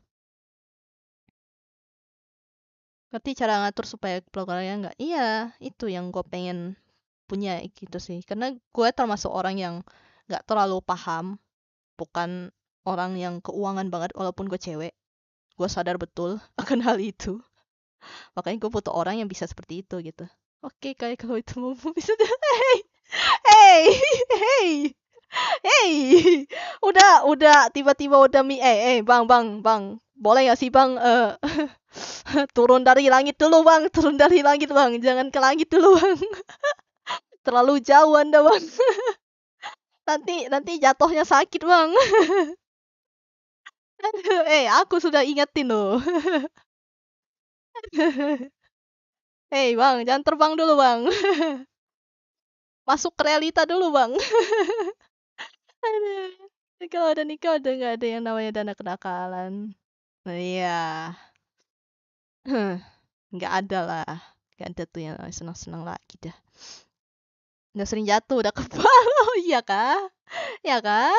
Ngerti cara ngatur supaya keluarganya nggak? Iya, itu yang gue pengen punya gitu sih. Karena gue termasuk orang yang nggak terlalu paham, bukan orang yang keuangan banget walaupun gue cewek. Gue sadar betul akan hal itu. Makanya gue butuh orang yang bisa seperti itu gitu. Oke, kayak kalau itu mau bisa deh. Hey, hey, hey. Udah tiba-tiba udah bang. Boleh gak sih bang turun dari langit dulu bang, turun dari langit bang, jangan ke langit dulu bang. Terlalu jauh Anda bang. Nanti jatuhnya sakit bang. Aduh, aku sudah ingetin loh. Hei bang, jangan terbang dulu bang. Masuk ke realita dulu bang. Aduh. Kalau udah nikah udah nggak ada yang namanya dana kenakalan. Nah, iya. Nggak ada lah. Nggak ada tuh yang senang-senang lagi dah. Udah sering jatuh, udah kepala. Oh, iya kah? Ya kah?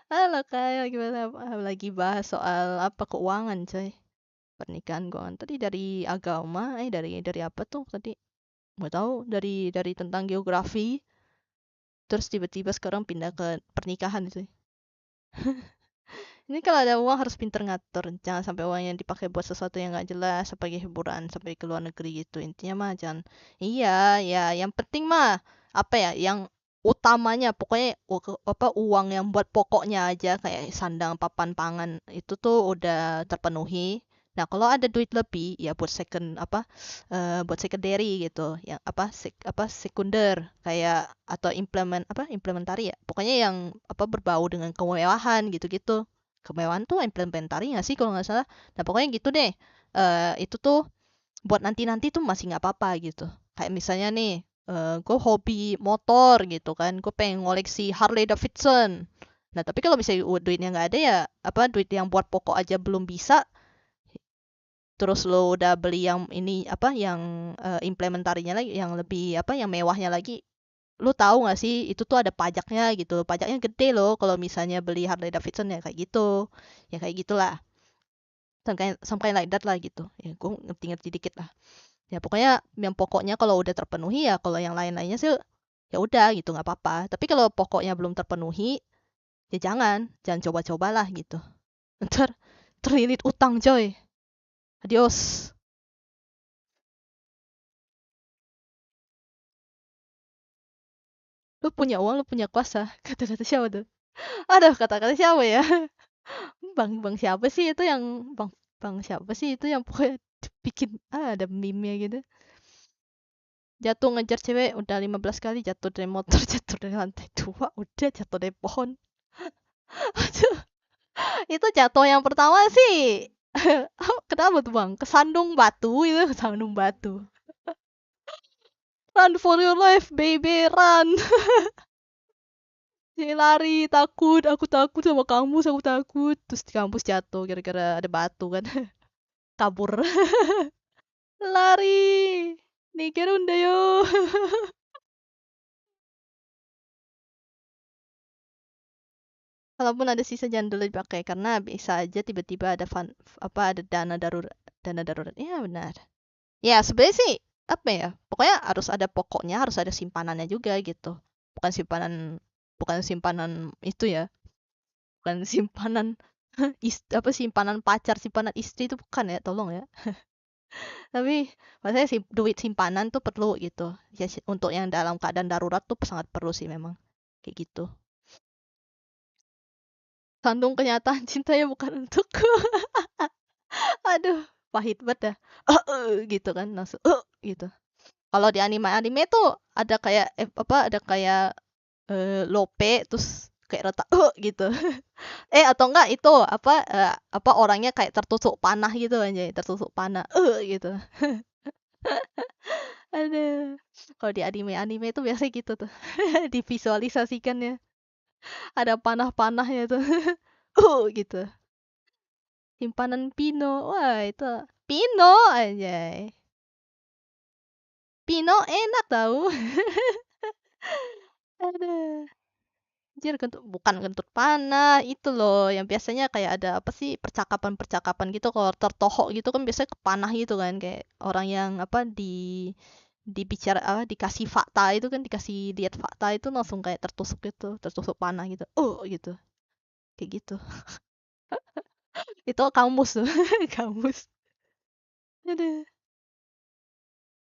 Halo kayak gimana lagi bahas soal apa keuangan coy. Pernikahan keuangan tadi dari agama, dari apa tuh tadi? Nggak tahu, dari tentang geografi. Terus tiba-tiba sekarang pindah ke pernikahan itu. Ini kalau ada uang harus pinter ngatur, jangan sampai uangnya dipakai buat sesuatu yang nggak jelas, sebagai hiburan, sampai ke luar negeri gitu. Intinya mah jangan. Iya, ya, yang penting mah apa ya, yang utamanya pokoknya apa uang yang buat pokoknya aja kayak sandang, papan, pangan itu tuh udah terpenuhi. Nah, kalau ada duit lebih ya buat buat secondary gitu, yang apa sekunder kayak atau implementari ya. Pokoknya yang apa berbau dengan kemewahan gitu-gitu. Kemewahan tuh implementari nggak sih kalau nggak salah. Nah pokoknya gitu deh. Itu tuh buat nanti-nanti tuh masih nggak apa-apa gitu. Kayak misalnya nih, gue hobi motor gitu kan. Gue pengen ngoleksi Harley Davidson. Nah tapi kalau misalnya duitnya nggak ada ya, apa duit yang buat pokok aja belum bisa. Terus lo udah beli yang ini apa yang implementarinya lagi, yang lebih apa yang mewahnya lagi. Lu tahu nggak sih itu tuh ada pajaknya gitu, pajaknya gede loh kalau misalnya beli Harley Davidson ya kayak gitu, ya kayak gitulah, sampai like that lah gitu ya, gue ngerti dikit lah ya. Pokoknya yang pokoknya kalau udah terpenuhi ya, kalau yang lain-lainnya sih ya udah gitu nggak apa-apa. Tapi kalau pokoknya belum terpenuhi ya jangan coba-cobalah gitu. Ntar terlilit utang coy. Adios. Lu punya uang, lu punya kuasa. Kata-kata siapa tuh? Aduh, kata-kata siapa ya? Bang siapa sih itu yang bang siapa sih itu yang pokoknya bikin ada meme-nya gitu. Jatuh ngejar cewek udah 15 kali, jatuh dari motor, jatuh dari lantai 2, udah jatuh dari pohon. Aduh, itu jatuh yang pertama sih. Kenapa tuh bang? Kesandung batu itu, kesandung batu. Run for your life, baby, run. Jadi lari, takut, aku takut sama kamu, aku takut. Terus di kampus jatuh gara-gara ada batu kan. Kabur. Lari. Nigerunda yo. Kalaupun ada sisa jangan dulu dipakai karena bisa aja tiba-tiba ada ada dana darurat. Iya benar. Ya sebenarnya sih apa ya? Pokoknya harus ada pokoknya, harus ada simpanannya juga gitu. Bukan simpanan bukan simpanan itu ya. Bukan simpanan simpanan pacar, simpanan istri itu bukan ya, tolong ya. Tapi maksudnya duit simpanan tuh perlu gitu. Ya untuk yang dalam keadaan darurat tuh sangat perlu sih memang. Kayak gitu. Sandung kenyataan cintanya bukan untukku. Aduh, pahit banget dah. Gitu kan langsung gitu. Kalau di anime-anime tuh ada kayak ada kayak lope terus kayak retak gitu. Atau enggak itu orangnya kayak tertusuk panah gitu aja, tertusuk panah gitu. Aduh. Kalau di anime-anime itu biasa gitu tuh. Divisualisasikan ya. Ada panah-panahnya tuh. Gitu. Simpanan Pino. Wah, itu Pino aja. Pino enak tahu. Aduh. Anjir, bukan kentut panah, itu loh yang biasanya kayak ada apa sih percakapan-percakapan gitu kalau tertohok gitu kan biasanya kepanah gitu kan kayak orang yang dibicara dikasih fakta itu kan dikasih lihat fakta itu langsung kayak tertusuk gitu, tertusuk panah gitu. Gitu. Kayak gitu. Itu kamus tuh, kamus. Aduh.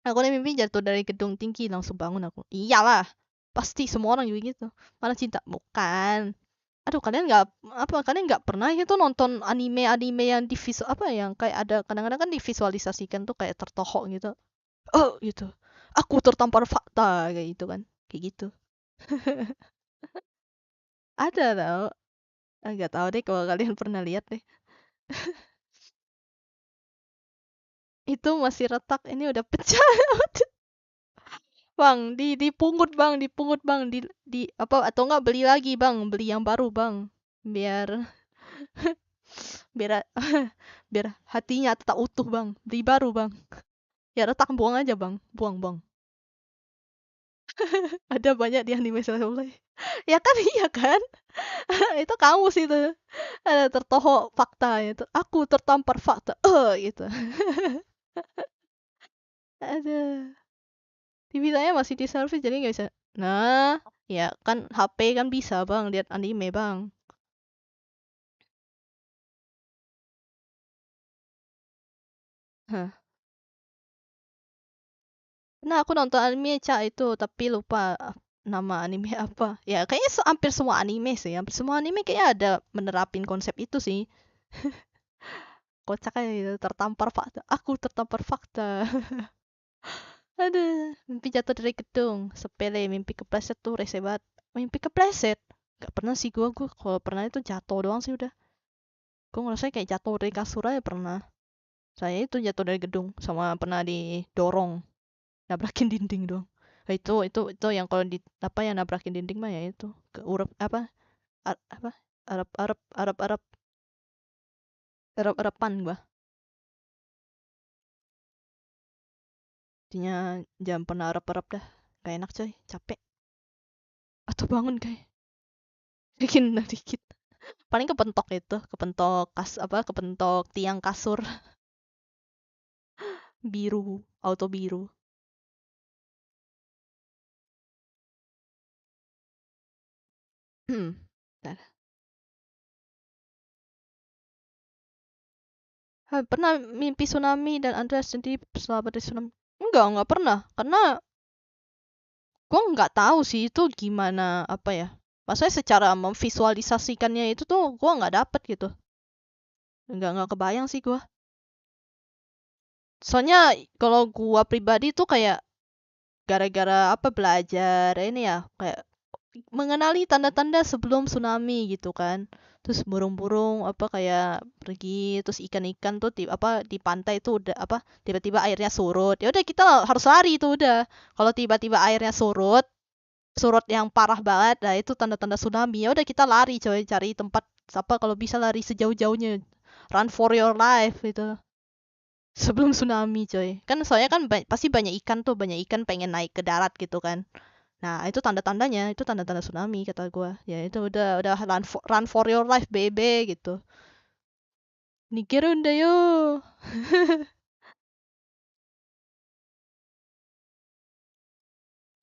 Aku nih mimpi jatuh dari gedung tinggi langsung bangun aku. Iyalah, pasti semua orang juga gitu. Mana cinta? Bukan. Aduh, kalian nggak pernah gitu nonton anime-anime yang yang kayak ada kadang-kadang kan divisualisasikan tuh kayak tertohok gitu. Gitu. Aku tertampar fakta kayak gitu kan. Kayak gitu. Ada tau. Nggak tahu deh kalau kalian pernah lihat deh. Itu masih retak, ini udah pecah. Bang, dipungut bang, di apa atau enggak beli lagi bang, beli yang baru bang, biar biar biar hatinya tetap utuh bang, beli baru bang, ya retak buang aja bang, buang bang. Ada banyak di anime slice ya kan iya kan. Itu kamu sih itu ada tertohok fakta itu, aku tertampar fakta gitu. Ada TV-nya masih di service jadi nggak bisa. Nah, ya kan HP kan bisa bang lihat anime bang. Hah. Nah, aku nonton anime Cak itu, tapi lupa nama anime apa. Ya, kayaknya hampir semua anime sih. Hampir semua anime kayaknya ada menerapin konsep itu sih. Kocak aja gitu, tertampar fakta. Aku tertampar fakta. Aduh, mimpi jatuh dari gedung. Sepele, mimpi kepleset tuh rese banget. Mimpi kepleset? Gak pernah sih gue kalau pernah itu jatuh doang sih udah. Gue ngerasa kayak jatuh dari kasur aja pernah. Saya itu jatuh dari gedung, sama pernah didorong, nabrakin dinding doang. Itu yang kalau di apa yang nabrakin dinding mah ya itu ke urep apa Arab-Araban gua. Intinya jangan pernah Arab-Arab dah. Gak enak coy, capek. Atau bangun kayak dikit. Paling kepentok itu, kepentok tiang kasur biru, auto biru. Hmm. Pernah mimpi tsunami dan Anda sendiri selamat dari tsunami? Enggak pernah. Karena Gue nggak tahu sih itu gimana apa ya. Maksudnya secara memvisualisasikannya itu tuh gue nggak dapet gitu. Nggak kebayang sih gue. Soalnya kalau gue pribadi tuh kayak gara-gara apa belajar ini ya kayak mengenali tanda-tanda sebelum tsunami gitu kan. Terus burung-burung apa kayak pergi terus ikan-ikan tuh apa di pantai tuh udah apa tiba-tiba airnya surut. Ya udah kita harus lari tuh udah. Kalau tiba-tiba airnya surut, surut yang parah banget, nah itu tanda-tanda tsunami. Ya udah kita lari coy, cari tempat apa kalau bisa lari sejauh-jauhnya. Run for your life itu. Sebelum tsunami coy. Kan soalnya kan pasti banyak ikan tuh, banyak ikan pengen naik ke darat gitu kan. Nah, itu tanda-tandanya, itu tanda-tanda tsunami kata gue. Ya itu udah run for your life baby gitu. Nigeru nda yo.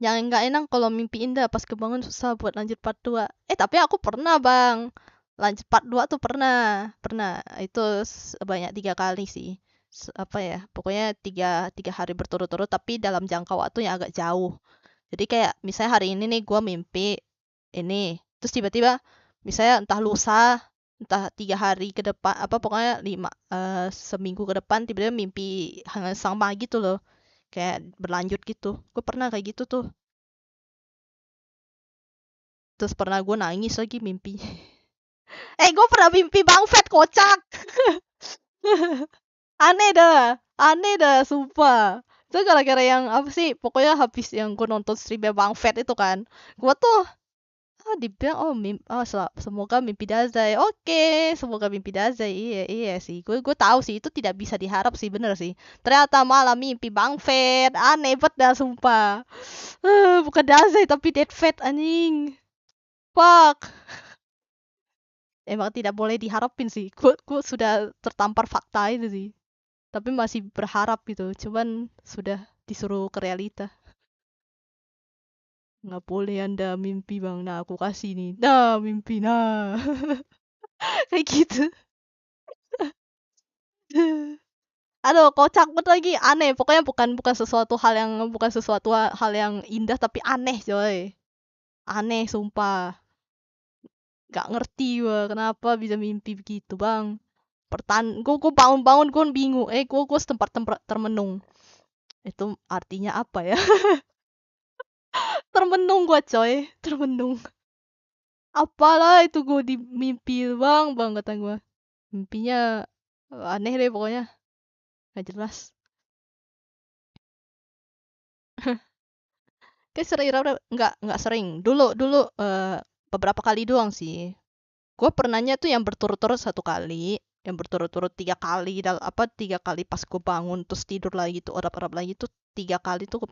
Yang nggak enak kalau mimpi indah pas kebangun susah buat lanjut part 2. Tapi aku pernah bang. Lanjut part 2 tuh pernah. Pernah. Itu banyak 3 kali sih. Apa ya, pokoknya tiga hari berturut-turut tapi dalam jangka waktu yang agak jauh. Jadi kayak misalnya hari ini nih gue mimpi ini. Terus tiba-tiba misalnya entah lusa, entah 3 hari ke depan, apa pokoknya seminggu ke depan tiba-tiba mimpi hal yang sama gitu loh. Kayak berlanjut gitu. Gue pernah kayak gitu tuh. Terus pernah gue nangis lagi mimpi. Gue pernah mimpi Bang Fat kocak. Aneh dah, sumpah. Itu gara-gara yang apa sih? Pokoknya habis yang gue nonton streamnya Bang Fat itu kan. Gue tuh dibilang semoga mimpi Dazai. Oke, semoga mimpi Dazai. Iya sih. Gue tahu sih itu tidak bisa diharap sih, bener sih. Ternyata malah mimpi Bang Fat. Aneh banget dah sumpah. Bukan Dazai tapi Dead Fat anjing. Fuck. Emang tidak boleh diharapin sih. Gue sudah tertampar fakta itu sih. Tapi masih berharap gitu. Cuman sudah disuruh ke realita. Nggak boleh anda mimpi bang. Nah aku kasih nih. Nah mimpi nah. Kayak gitu. Aduh kocak banget lagi. Aneh. Pokoknya bukan sesuatu hal yang indah tapi aneh coy. Aneh sumpah. Gak ngerti gue kenapa bisa mimpi begitu bang. Gue bangun-bangun gue bingung. Gue setempat termenung. Itu artinya apa ya? Termenung gue coy. Termenung. Apalah itu gue di mimpi bang kata gue. Mimpinya aneh deh pokoknya. Gak jelas. Kayak sering nggak sering. Dulu beberapa kali doang sih. Gue pernahnya tuh yang berturut-turut 1 kali, yang berturut-turut 3 kali, 3 kali pas gue bangun terus tidur lagi tuh orap-orap lagi tuh 3 kali tuh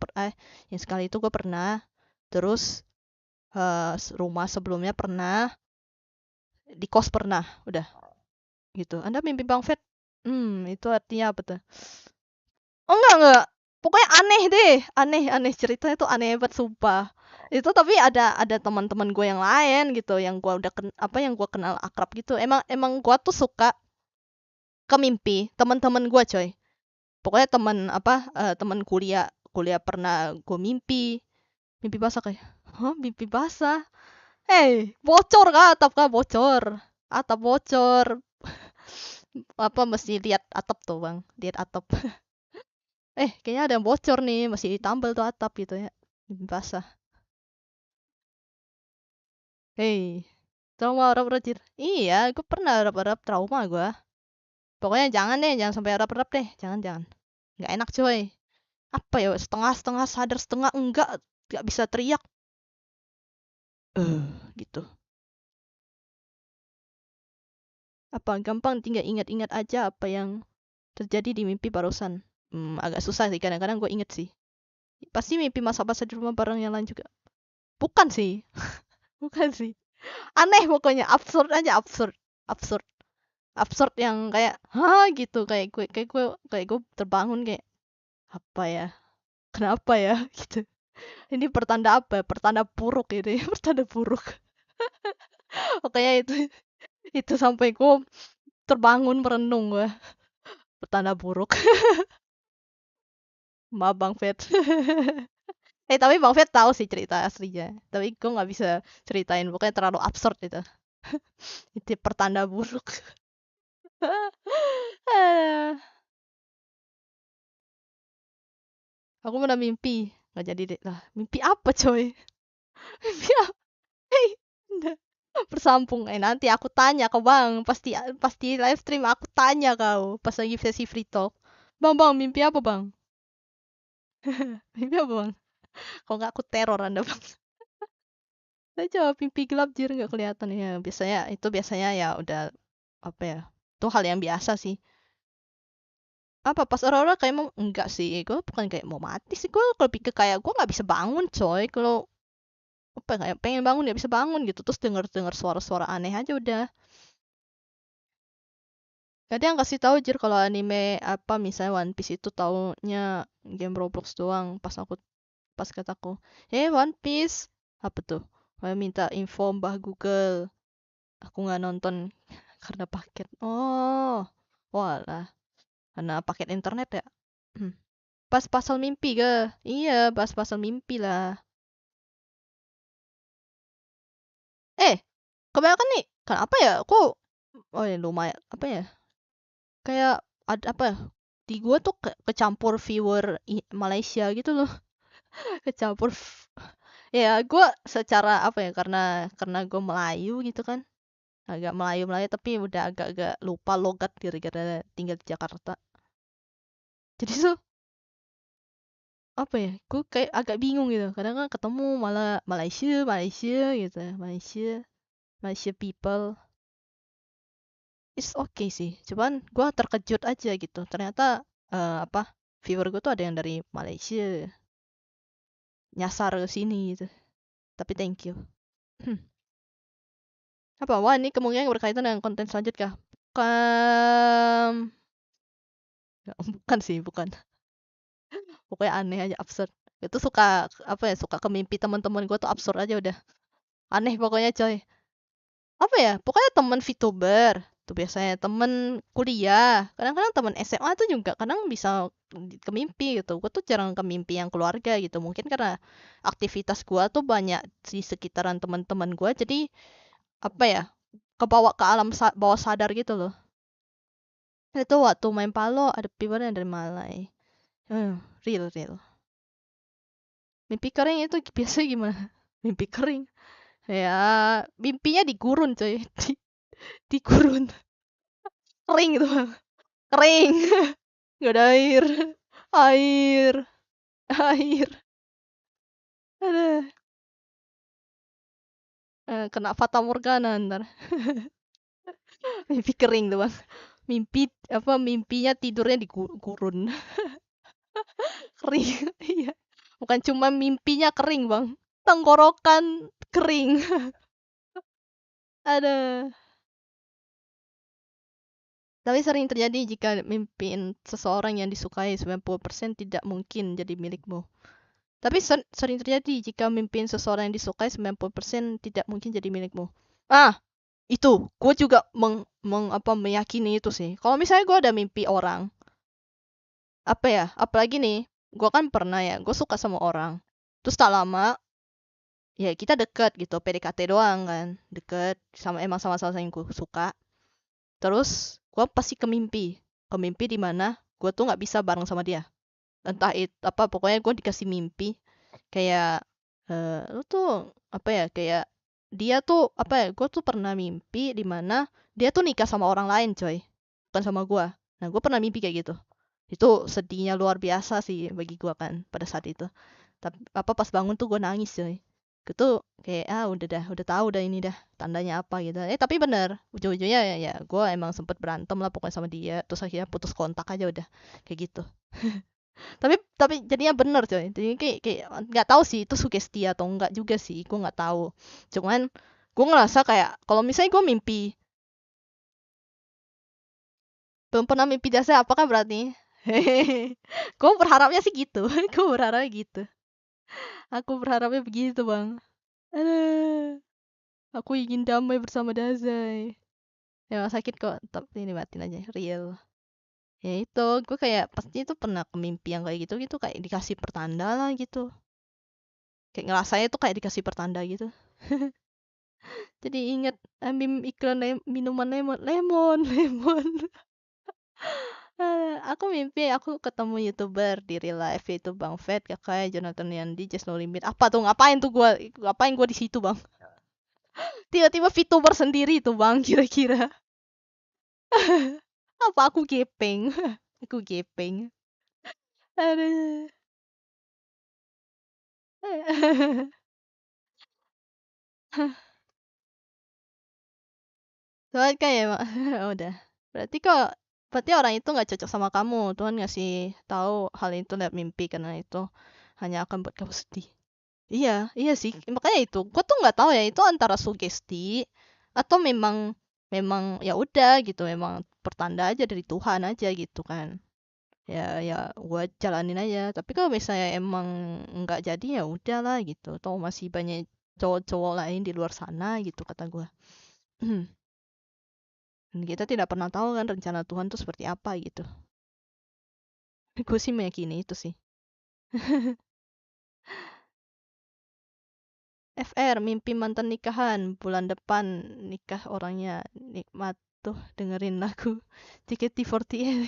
yang sekali itu gue pernah. Terus rumah sebelumnya pernah, di kos pernah, udah gitu. Anda mimpi Bang Fet? Itu artinya apa tuh? Oh enggak. Pokoknya aneh deh, aneh ceritanya tuh aneh banget sumpah. Itu tapi ada teman-teman gue yang lain gitu, yang gue udah yang gue kenal akrab gitu. Emang gue tuh suka ke mimpi teman-teman gue coy. Pokoknya teman kuliah pernah gue mimpi basah kayak, hah mimpi basah? Bocor kah bocor, atap bocor. Apa mesti lihat atap tuh bang, lihat atap. Kayaknya ada yang bocor nih, masih ditambal tuh atap gitu ya. Basah. Trauma harap-harap. Iya, gue pernah harap-harap trauma gue. Pokoknya jangan sampai harap-harap deh. Jangan. Nggak enak coy. Apa ya, setengah-setengah sadar, setengah enggak. Nggak bisa teriak. Gitu. Apa, gampang tinggal ingat-ingat aja apa yang terjadi di mimpi barusan. Agak susah sih, kadang-kadang gue inget sih. Pasti mimpi masa-masa di rumah bareng yang lain juga. Bukan sih. Bukan sih. Aneh pokoknya, absurd aja, absurd yang kayak gitu, kayak gue terbangun kayak apa ya, kenapa ya gitu. Ini pertanda apa, pertanda buruk gitu ya. Pertanda buruk. Pokoknya itu sampai gue terbangun merenung gue, pertanda buruk. Maaf Bang Fet. Tapi Bang Fet tahu sih cerita aslinya. Tapi gue nggak bisa ceritain, pokoknya terlalu absurd itu. Itu pertanda buruk. Aduh. Aku pernah mimpi, nggak jadi deh lah. Mimpi apa coy? Mimpi apa? Hei, bersambung. Nanti aku tanya kau bang, pasti pasti live stream aku tanya kau pas lagi sesi free talk. Bang, mimpi apa bang? Mimpi apa bang? Kalau nggak aku teror anda bang. Saya jawab mimpi gelap jir nggak kelihatan ya. Biasanya ya udah apa ya? Itu hal yang biasa sih. Apa pas orang-orang kayak mau enggak sih? Gue bukan kayak mau mati sih. Gue lebih ke kayak gue nggak bisa bangun coy. Kalau apa kayak pengen bangun nggak bisa bangun gitu. Terus denger suara-suara aneh aja udah. Gak ada yang kasih tahu jir kalau anime apa misalnya One Piece itu taunya game Roblox doang. Pas kataku, One Piece apa tuh? Saya minta info Mbah Google. Aku nggak nonton karena paket. Oh, walah, karena paket internet ya. Pas pasal mimpi ke? Iya, pas pasal mimpi lah. Eh, kebanyakan nih, kenapa ya? Kok, oh ya lumayan, apa ya? Kayak ada apa ya? Di gua tuh kecampur viewer Malaysia gitu loh. Kecampur. Ya, gua secara apa ya? Karena gua Melayu gitu kan. Agak Melayu tapi udah agak-agak lupa logat gara-gara tinggal di Jakarta. Jadi tuh apa ya? Gue kayak agak bingung gitu. Kadang kan ketemu malah Malaysia gitu. Malaysia people. It's okay sih. Cuman gue terkejut aja gitu. Ternyata apa? Viewer gue tuh ada yang dari Malaysia nyasar ke sini gitu. Tapi thank you. Apa? Wah, ini kemungkinan berkaitan dengan konten selanjutnya. Bukan. Bukan sih, bukan. Pokoknya aneh aja, absurd. Itu suka apa ya? Suka ke mimpi teman-teman gue tuh absurd aja udah. Aneh pokoknya coy. Apa ya? Pokoknya teman VTuber tuh biasanya temen kuliah, kadang-kadang temen SMA tuh juga kadang bisa ke mimpi gitu. Gue tuh jarang ke mimpi yang keluarga gitu, mungkin karena aktivitas gue tuh banyak di sekitaran teman-teman gue, jadi apa ya, kebawa ke alam bawah sadar gitu loh. Itu waktu main Palo ada people yang dari Malai. Hmm, real. Mimpi kering itu biasa gimana? Mimpi kering ya, mimpinya di gurun coy. Di gurun kering gitu bang, kering. Nggak ada air. Air. Air. Aduh. Kena fata morgana ntar. Mimpi kering tuh bang. Mimpinya tidurnya di gurun. Kering. Iya. Bukan cuma mimpinya kering bang. Tenggorokan kering. Ada. Tapi sering terjadi jika mimpiin seseorang yang disukai 90% tidak mungkin jadi milikmu. Tapi sering terjadi jika mimpiin seseorang yang disukai 90% tidak mungkin jadi milikmu. Ah, itu gue juga meyakini itu sih. Kalau misalnya gue ada mimpi orang, apa ya, apalagi nih, gue kan pernah ya, gue suka sama orang, terus tak lama ya kita deket gitu, PDKT doang kan, deket sama, emang sama-sama yang gue suka. Terus gue pasti ke mimpi di mana gue tuh nggak bisa bareng sama dia, entah itu apa, pokoknya gue dikasih mimpi kayak lu tuh apa ya, kayak dia tuh apa ya, gue tuh pernah mimpi di mana dia tuh nikah sama orang lain coy, bukan sama gue. Nah gue pernah mimpi kayak gitu. Itu sedihnya luar biasa sih bagi gue kan pada saat itu. Tapi apa, pas bangun tuh gue nangis coy. Gitu kayak udah tahu dah ini dah tandanya apa gitu. Tapi bener ujung-ujungnya ya gue emang sempet berantem lah pokoknya sama dia, terus akhirnya putus kontak aja udah kayak gitu. Tapi jadinya bener coy, jadi kayak nggak tahu sih itu sugesti atau enggak juga sih, gue nggak tahu. Cuman gue ngerasa kayak kalau misalnya gue mimpi, belum pernah mimpi dasar apa kan berarti. Hehehe, gue berharapnya sih gitu. Gue berharapnya gitu, aku berharapnya begitu bang. Aduh, aku ingin damai bersama Dazai. Emang sakit kok, tapi ini batin aja, real. Ya itu, gue kayak pasti itu pernah ke mimpi yang kayak gitu gitu, kayak dikasih pertanda lah gitu. Kayak ngerasanya tuh kayak dikasih pertanda gitu. Jadi inget iklan minuman lemon. Aku mimpi aku ketemu YouTuber di real life, yaitu Bang Fed, Kakak, Jonathan Yandi, Just No Limit. Apa tuh? Ngapain gua di situ, Bang? Tiba-tiba VTuber sendiri tuh, Bang, kira-kira. Apa aku gepeng? Aku gepeng. Aduh. Soalnya kan ya, Mak. Udah. Berarti orang itu nggak cocok sama kamu. Tuhan ngasih tahu hal itu lewat mimpi, karena itu hanya akan buat kamu sedih. Iya, iya sih. Makanya itu, gua tuh nggak tahu ya itu antara sugesti atau memang memang ya udah gitu, memang pertanda aja dari Tuhan aja gitu kan. Ya ya gua jalanin aja. Tapi kalau misalnya emang nggak jadi ya udahlah gitu. Atau masih banyak cowok-cowok lain di luar sana gitu kata gua. Dan kita tidak pernah tahu kan rencana Tuhan tuh seperti apa gitu. Gue sih meyakini itu sih. FR, mimpi mantan nikahan. Bulan depan nikah orangnya. Nikmat tuh dengerin lagu JKT48.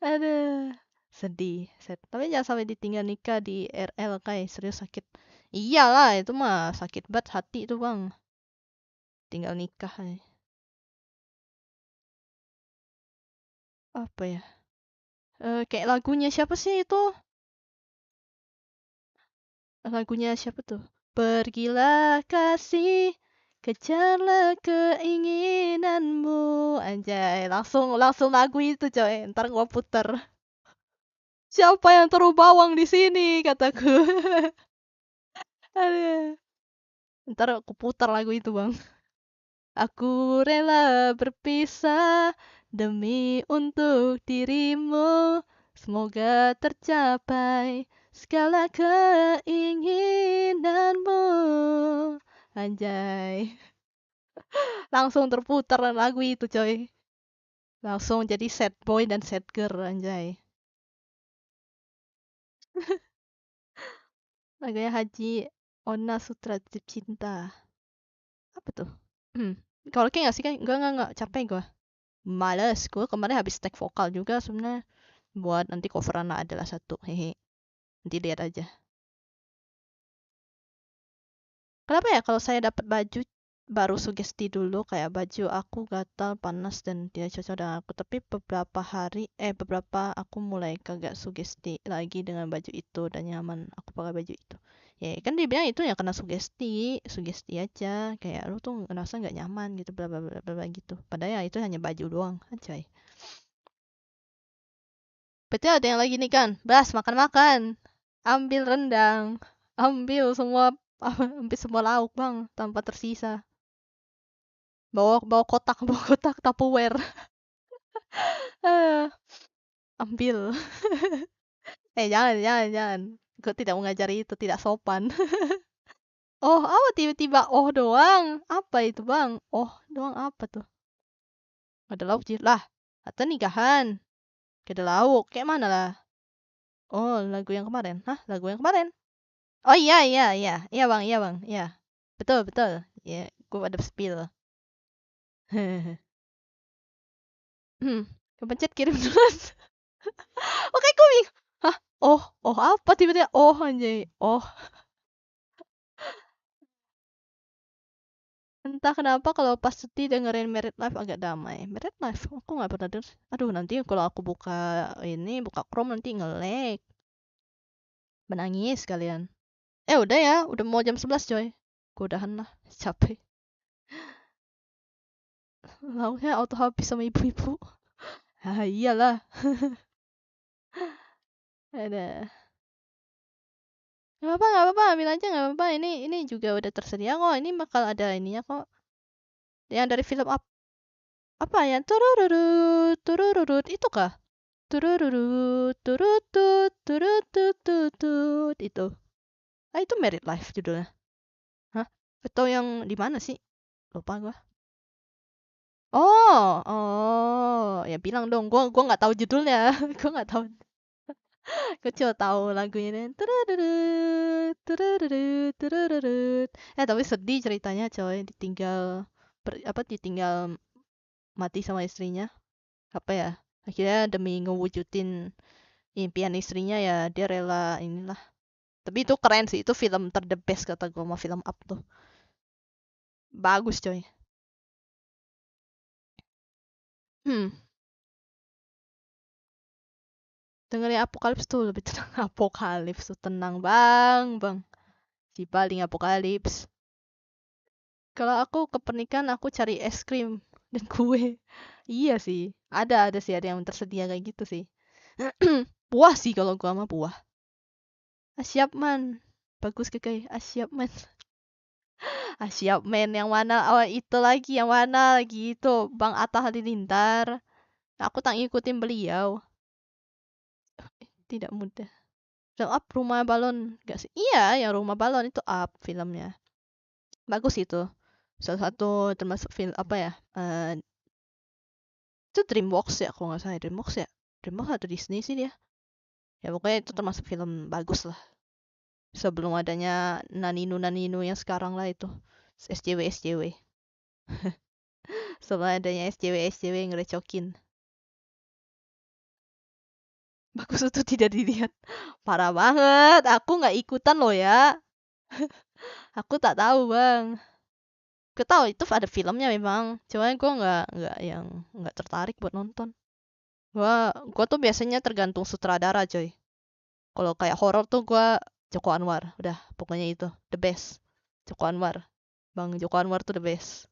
Aduh. Sedih. Tapi jangan sampai ditinggal nikah di RL kayak serius sakit. Iyalah itu mah sakit banget hati itu bang. Tinggal nikah. Apa ya? Kayak lagunya siapa sih itu? Lagunya siapa tuh? Pergilah kasih, kejarlah keinginanmu. Anjay, langsung lagu itu coy. Ntar gua puter. Siapa yang taruh bawang di sini? Kataku. Aduh. Ntar aku putar lagu itu bang. Aku rela berpisah demi untuk dirimu. Semoga tercapai segala keinginanmu. Anjay. Langsung terputar lagu itu coy. Langsung jadi sad boy dan sad girl anjay. Lagunya Haji Ona Sutra Cinta. Apa tuh? Kalau kayak nggak sih kan? Enggak. Capek gue. Males. Gue kemarin habis take vokal juga sebenarnya. Buat nanti coveran lah adalah satu. Hehe. Nanti lihat aja. Kenapa ya kalau saya dapat baju baru sugesti dulu kayak baju aku gatal, panas dan tidak cocok dengan aku. Tapi beberapa aku mulai kagak sugesti lagi dengan baju itu dan nyaman aku pakai baju itu. Ya kan dia bilang itu ya karena sugesti aja. Kayak lu tuh ngerasa nggak nyaman gitu, bla bla bla bla gitu. Padahal ya itu hanya baju doang, aja. Betul ada yang lagi nih kan, Bas makan-makan, ambil rendang, ambil semua ambil semua lauk bang, tanpa tersisa. Bawa bawa kotak bawa kotak Tupperware. Eh, ambil. Jangan. Gue tidak mengajari itu, tidak sopan. Oh, apa tiba-tiba oh doang? Apa itu bang? Oh doang apa tuh? Ada lauk lah. Atau nikahan? Ada lauk. Kayak mana lah? Oh, lagu yang kemarin. Hah, lagu yang kemarin? Oh iya bang, iya. Betul. Ya, gue ada spill. Kepencet kirim duluan. Oke, gue bingung. Hah? Oh apa tiba-tiba? Oh anjay. Oh, entah kenapa kalau pas sedih dengerin Married Life agak damai. Married Life, aku nggak pernah denger. Aduh, nanti kalau aku buka Chrome nanti nge-lag. Menangis kalian. Udah ya, udah mau jam 11 coy. Gue udahan lah, capek. Lauknya auto habis sama ibu-ibu. Iyalah. Ada. Nggak apa-apa, ambil aja nggak apa-apa. Ini juga udah tersedia kok. Ini bakal ada ininya kok. Yang dari film apa ya? Turururut itu kah? Turururut itu. Itu Married Life judulnya. Hah? Atau yang di mana sih? Lupa gua. Oh, ya bilang dong. Gua nggak tahu judulnya. Gua nggak tahu. Gue cuma tahu lagunya nih. Turururut, turururut, turururut. Tapi sedih ceritanya coy, ditinggal mati sama istrinya. Apa ya? Akhirnya demi ngewujudin impian istrinya ya dia rela inilah. Tapi itu keren sih, itu film the best kata gue sama film Up tuh. Bagus coy. Hmm, dengerin Apokalips tuh lebih tenang. Apokalips tuh tenang bang. Si paling Apokalips. Kalau aku ke pernikahan aku cari es krim dan kue. Iya sih, ada sih ada yang tersedia kayak gitu sih. Buah sih kalau gua mah buah. Siap man. Bagus kayak siap man. Siap man yang mana? Oh itu lagi yang mana lagi itu Bang Atta Halilintar. Aku tak ngikutin beliau. Tidak mudah. Film Up Rumah Balon gak sih? Iya, yang Rumah Balon itu Up filmnya. Bagus itu. Salah satu termasuk film apa ya? Itu DreamWorks ya kalau nggak salah. DreamWorks atau Disney sih dia. Ya pokoknya itu termasuk film bagus lah. Sebelum adanya Naninu yang sekarang lah itu. SJW. Sebelum adanya SJW yang ngerecokin. Bagus itu tidak dilihat. Parah banget. Aku nggak ikutan loh ya. Aku tak tahu bang. Gue tahu itu ada filmnya memang. Cuman gue nggak tertarik buat nonton. Gua tuh biasanya tergantung sutradara coy. Kalau kayak horor tuh gua Joko Anwar. Udah, pokoknya itu the best. Joko Anwar. Bang Joko Anwar tuh the best.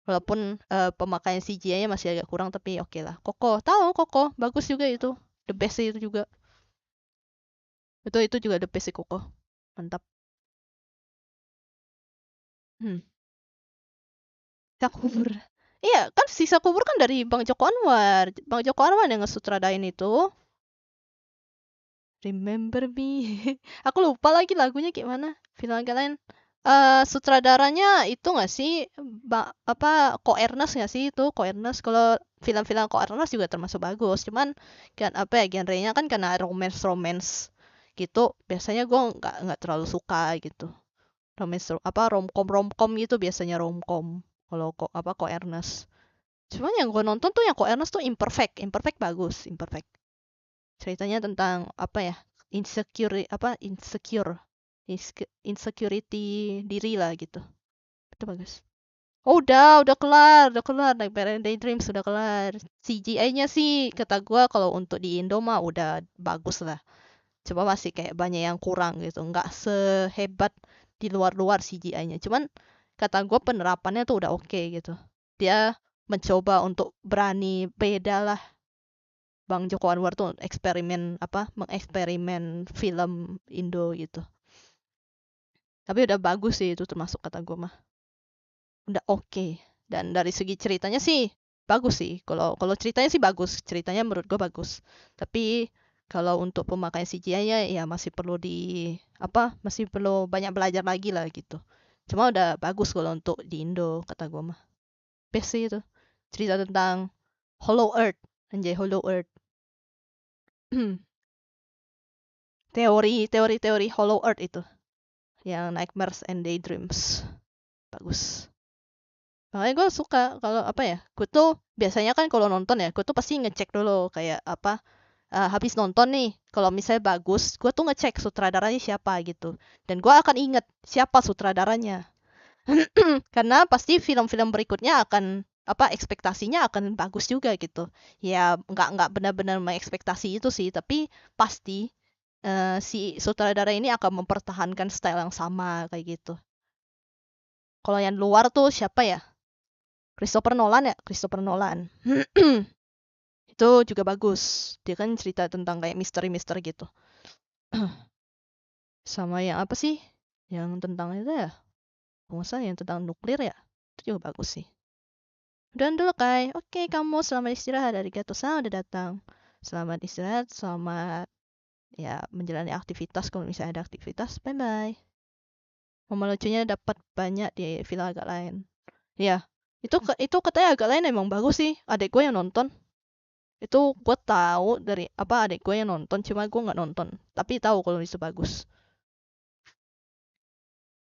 Walaupun pemakaian CGI-nya masih agak kurang tapi oke lah. Koko, tahu Koko, bagus juga itu. The best itu juga. Itu juga the best sih Koko. Mantap. Hmm. Sisa kubur. Iya, kan sisa kubur kan dari Bang Joko Anwar. Bang Joko Anwar yang ngesutradain itu. Remember Me. Aku lupa lagi lagunya kayak mana. Film agak lain. Sutradaranya itu nggak sih Ko Ernest nggak sih itu Ko Ernest. Kalau film-film Ko Ernest juga termasuk bagus, cuman kan apa ya genrenya kan karena romance gitu biasanya gue nggak terlalu suka gitu. Romcom gitu biasanya romcom kalau Ko Ernest. Cuman yang gue nonton tuh yang Ko Ernest tuh Imperfect bagus. Ceritanya tentang apa ya, insecurity diri lah gitu. Itu bagus. Oh udah kelar Nightmare and Daydreams sudah kelar. CGI-nya sih kata gua kalau untuk di Indo mah udah bagus lah. Cuma masih kayak banyak yang kurang gitu, nggak sehebat di luar CGI-nya. Cuman kata gua penerapannya tuh udah oke gitu. Dia mencoba untuk berani beda lah. Bang Joko Anwar tuh mengeksperimen film Indo gitu. Tapi udah bagus sih itu termasuk kata gue mah. Udah oke. Dan dari segi ceritanya sih bagus sih. Kalau ceritanya sih bagus. Ceritanya menurut gue bagus. Tapi kalau untuk pemakaian CGI-nya ya masih perlu banyak belajar lagi lah gitu. Cuma udah bagus kalau untuk di Indo kata gue mah. Best sih itu. Cerita tentang Hollow Earth. Anjay Hollow Earth. teori Hollow Earth itu yang Nightmares and Daydreams bagus. Makanya gue suka kalau apa ya, gue tuh biasanya kan kalau nonton ya gue tuh pasti ngecek dulu kayak habis nonton nih kalau misalnya bagus gue tuh ngecek sutradaranya siapa gitu dan gue akan inget siapa sutradaranya. Karena pasti film-film berikutnya akan ekspektasinya akan bagus juga gitu ya, nggak benar-benar mengekspektasi itu sih tapi pasti si sutradara ini akan mempertahankan style yang sama kayak gitu. Kalau yang luar tuh siapa ya? Christopher Nolan. Itu juga bagus. Dia kan cerita tentang kayak misteri-misteri gitu. Sama yang apa sih? Yang tentang itu ya? Pengusaha yang tentang nuklir ya? Itu juga bagus sih. Udah dulu Kai. Oke, kamu selamat istirahat. Arigato-san udah datang. Selamat istirahat, selamat ya menjalani aktivitas kalau misalnya ada aktivitas. Bye-bye. Momen lucunya dapat banyak di film agak lain. Ya, itu katanya agak lain emang bagus sih. Adek gue yang nonton. Itu gue tahu dari apa adik gue yang nonton, cuma gue nggak nonton. Tapi tahu kalau itu bagus.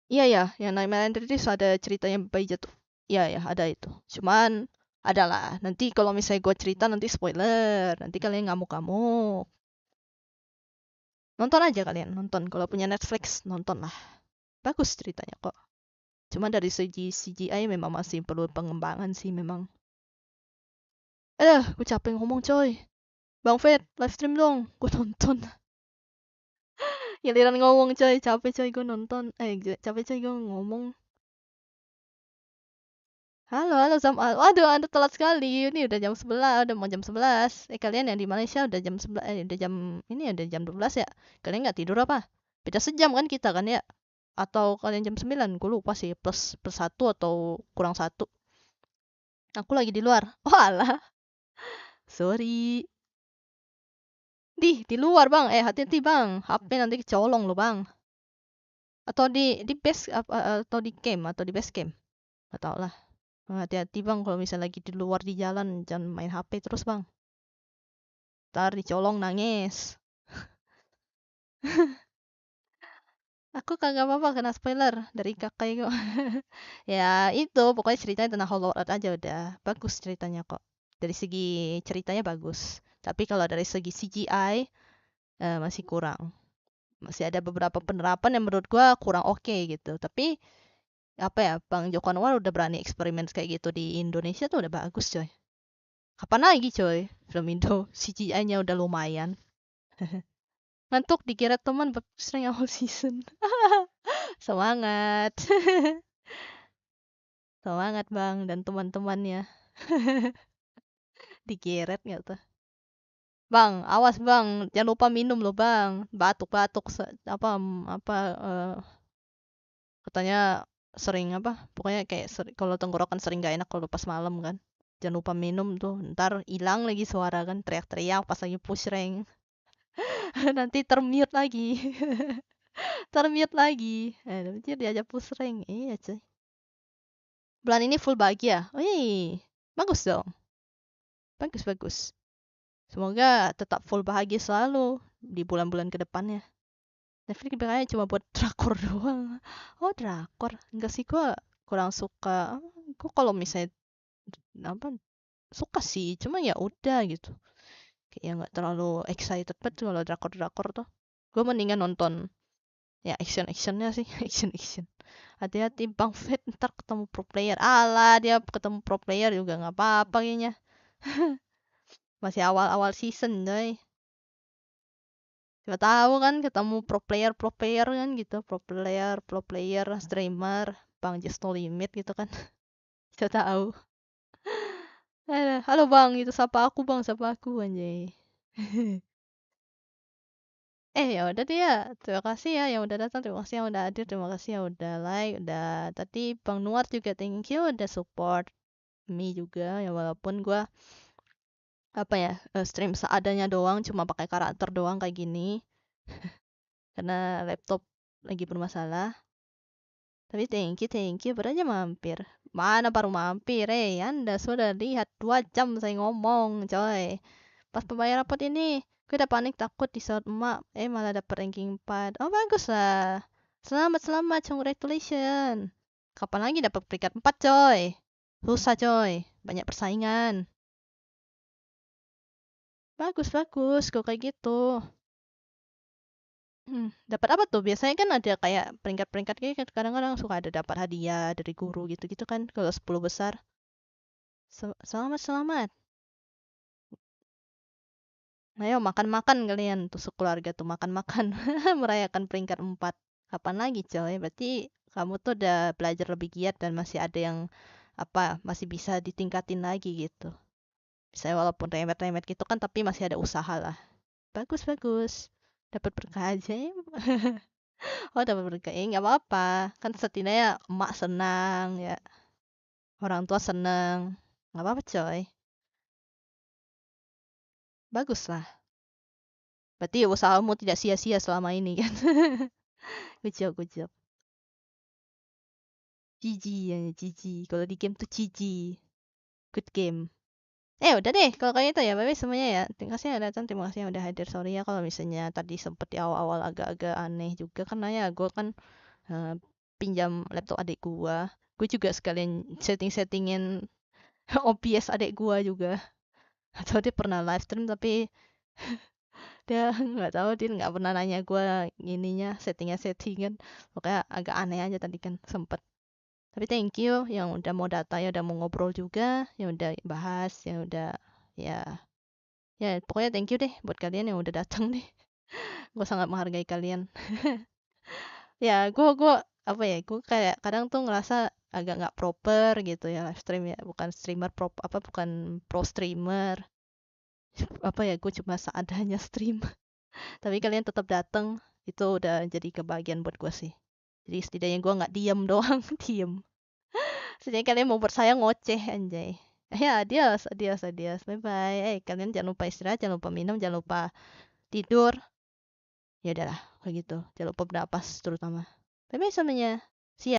Iya ya, yang Nightmare on Elm Street ada ceritanya bayi jatuh. Iya ya, ada itu. Cuman adalah nanti kalau misalnya gue cerita nanti spoiler, nanti kalian ngamuk-ngamuk. Nonton aja kalian, nonton. Kalau punya Netflix, nonton lah. Bagus ceritanya kok. Cuma dari segi CGI memang masih perlu pengembangan sih memang. Gue capek ngomong coy. Bang Fed, live stream dong. Gue nonton. Giliran ngomong coy, capek coy gue nonton. Capek coy gue ngomong. Halo, halo Zamal. Waduh, Anda telat sekali. Ini udah jam 11, udah mau jam 11. Kalian yang di Malaysia udah jam 11, udah jam ini udah jam 12 ya. Kalian nggak tidur apa? Beda sejam kan kita kan ya? Atau kalian jam 9? Gue lupa sih, plus 1 atau kurang 1. Aku lagi di luar. Oh alah, sorry. Di luar bang. Hati-hati bang. HP nanti kecolong lo bang. Atau di base atau di camp atau di base camp. Gak tau lah. Hati-hati bang kalau misalnya lagi di luar di jalan jangan main HP terus bang. Ntar dicolong nangis. Aku kagak apa-apa kena spoiler dari kakak itu. Ya itu pokoknya ceritanya tentang Hollow Earth aja udah. Bagus ceritanya kok. Dari segi ceritanya bagus. Tapi kalau dari segi CGI masih kurang. Masih ada beberapa penerapan yang menurut gua kurang oke gitu. Tapi apa ya, Bang Joko Anwar udah berani eksperimen kayak gitu di Indonesia tuh udah bagus coy. Kapan lagi coy film Indo CGI-nya udah lumayan. Ngantuk dikira teman sering awal season. Semangat. Semangat bang dan teman-temannya. Digeret nggak tuh? Bang, awas bang, jangan lupa minum loh bang. Batuk-batuk apa katanya sering apa? Pokoknya kayak kalau tenggorokan sering gak enak kalau pas malam kan. Jangan lupa minum tuh, ntar hilang lagi suara kan, teriak-teriak pas lagi push rank. Nanti termute lagi. Termute lagi. Nanti diajak push rank. Iya cuy. Bulan ini full bahagia. Wih, bagus dong. Bagus, bagus. Semoga tetap full bahagia selalu di bulan-bulan ke depannya. Netflix kayaknya cuma buat drakor doang. Oh, drakor. Enggak sih, gue kurang suka. Gue kalau misalnya apa suka sih, cuma ya udah gitu. Kayak nggak terlalu excited banget kalau drakor-drakor tuh. Gue mendingan nonton ya action-actionnya sih, action-action. Hati-hati Bang Fed ntar ketemu pro player. Alah, dia ketemu pro player juga nggak apa-apa kayaknya. Masih awal-awal season, coy. Siapa tahu kan ketemu pro player kan gitu, pro player, streamer, Bang Just No Limit gitu kan. Siapa tahu. Halo Bang, itu sapa aku anjay. Ya udah deh ya. Terima kasih ya yang udah datang, terima kasih yang udah hadir, terima kasih yang udah like, udah tadi Bang Nuar juga thank you udah support me juga ya walaupun gua apa ya stream seadanya doang cuma pakai karakter doang kayak gini karena laptop lagi bermasalah. Tapi thank you, baru aja mampir. Mana baru mampir, Anda sudah lihat 2 jam saya ngomong, coy. Pas pembayar rapot ini, gue udah panik takut di saat emak, malah dapet ranking 4. Oh, bagus lah. Selamat, selamat, congratulations. Kapan lagi dapat peringkat 4, coy? Susah, coy. Banyak persaingan. Bagus, bagus, kok kayak gitu. Dapat apa tuh? Biasanya kan ada kayak peringkat-peringkat kayak kadang-kadang suka ada dapat hadiah dari guru gitu-gitu kan kalau 10 besar. Selamat, selamat. Ayo makan-makan kalian tuh sekeluarga tuh makan-makan merayakan peringkat 4. Kapan lagi, coy? Berarti kamu tuh udah belajar lebih giat dan masih ada yang apa masih bisa ditingkatin lagi gitu. Saya walaupun remet-remet gitu kan tapi masih ada usaha lah. Bagus, bagus. Dapat berkah aja ya. Oh, dapat berkah. Nggak apa-apa. Kan setidaknya emak senang ya. Orang tua senang. Nggak apa-apa, coy. Bagus lah. Berarti usahamu tidak sia-sia selama ini kan. Good job, good job. GG ya, GG. Kalau di game tuh GG. Good game. Udah deh kalau kayak gitu ya. Bye bye semuanya ya. Terima kasih yang datang, terima kasih yang udah hadir. Sorry ya kalau misalnya tadi sempet di awal-awal agak-agak aneh juga karena ya gue kan pinjam laptop adik gua. Gue juga sekalian setting-settingin OBS adik gua juga. Atau dia pernah live stream tapi dia nggak tahu, dia nggak pernah nanya gua ininya settingan. Pokoknya agak aneh aja tadi kan sempet. Tapi thank you yang udah mau datang, ya udah mau ngobrol juga, yang udah bahas, yang udah ya ya pokoknya thank you deh buat kalian yang udah datang deh. Gue sangat menghargai kalian. Ya gue apa ya, gue kayak kadang tuh ngerasa agak nggak proper gitu ya live stream ya, bukan streamer pro apa, bukan pro streamer apa ya, gue cuma seadanya stream. Tapi kalian tetap datang, itu udah jadi kebahagiaan buat gue sih. Jadi setidaknya gue nggak diem doang. Diem, setidaknya kalian mau bersaing ngoceh anjay. Ya adios adios adios, bye bye. Kalian jangan lupa istirahat, jangan lupa minum, jangan lupa tidur. Ya udahlah kayak gitu, jangan lupa bernapas terutama. Bye bye semuanya.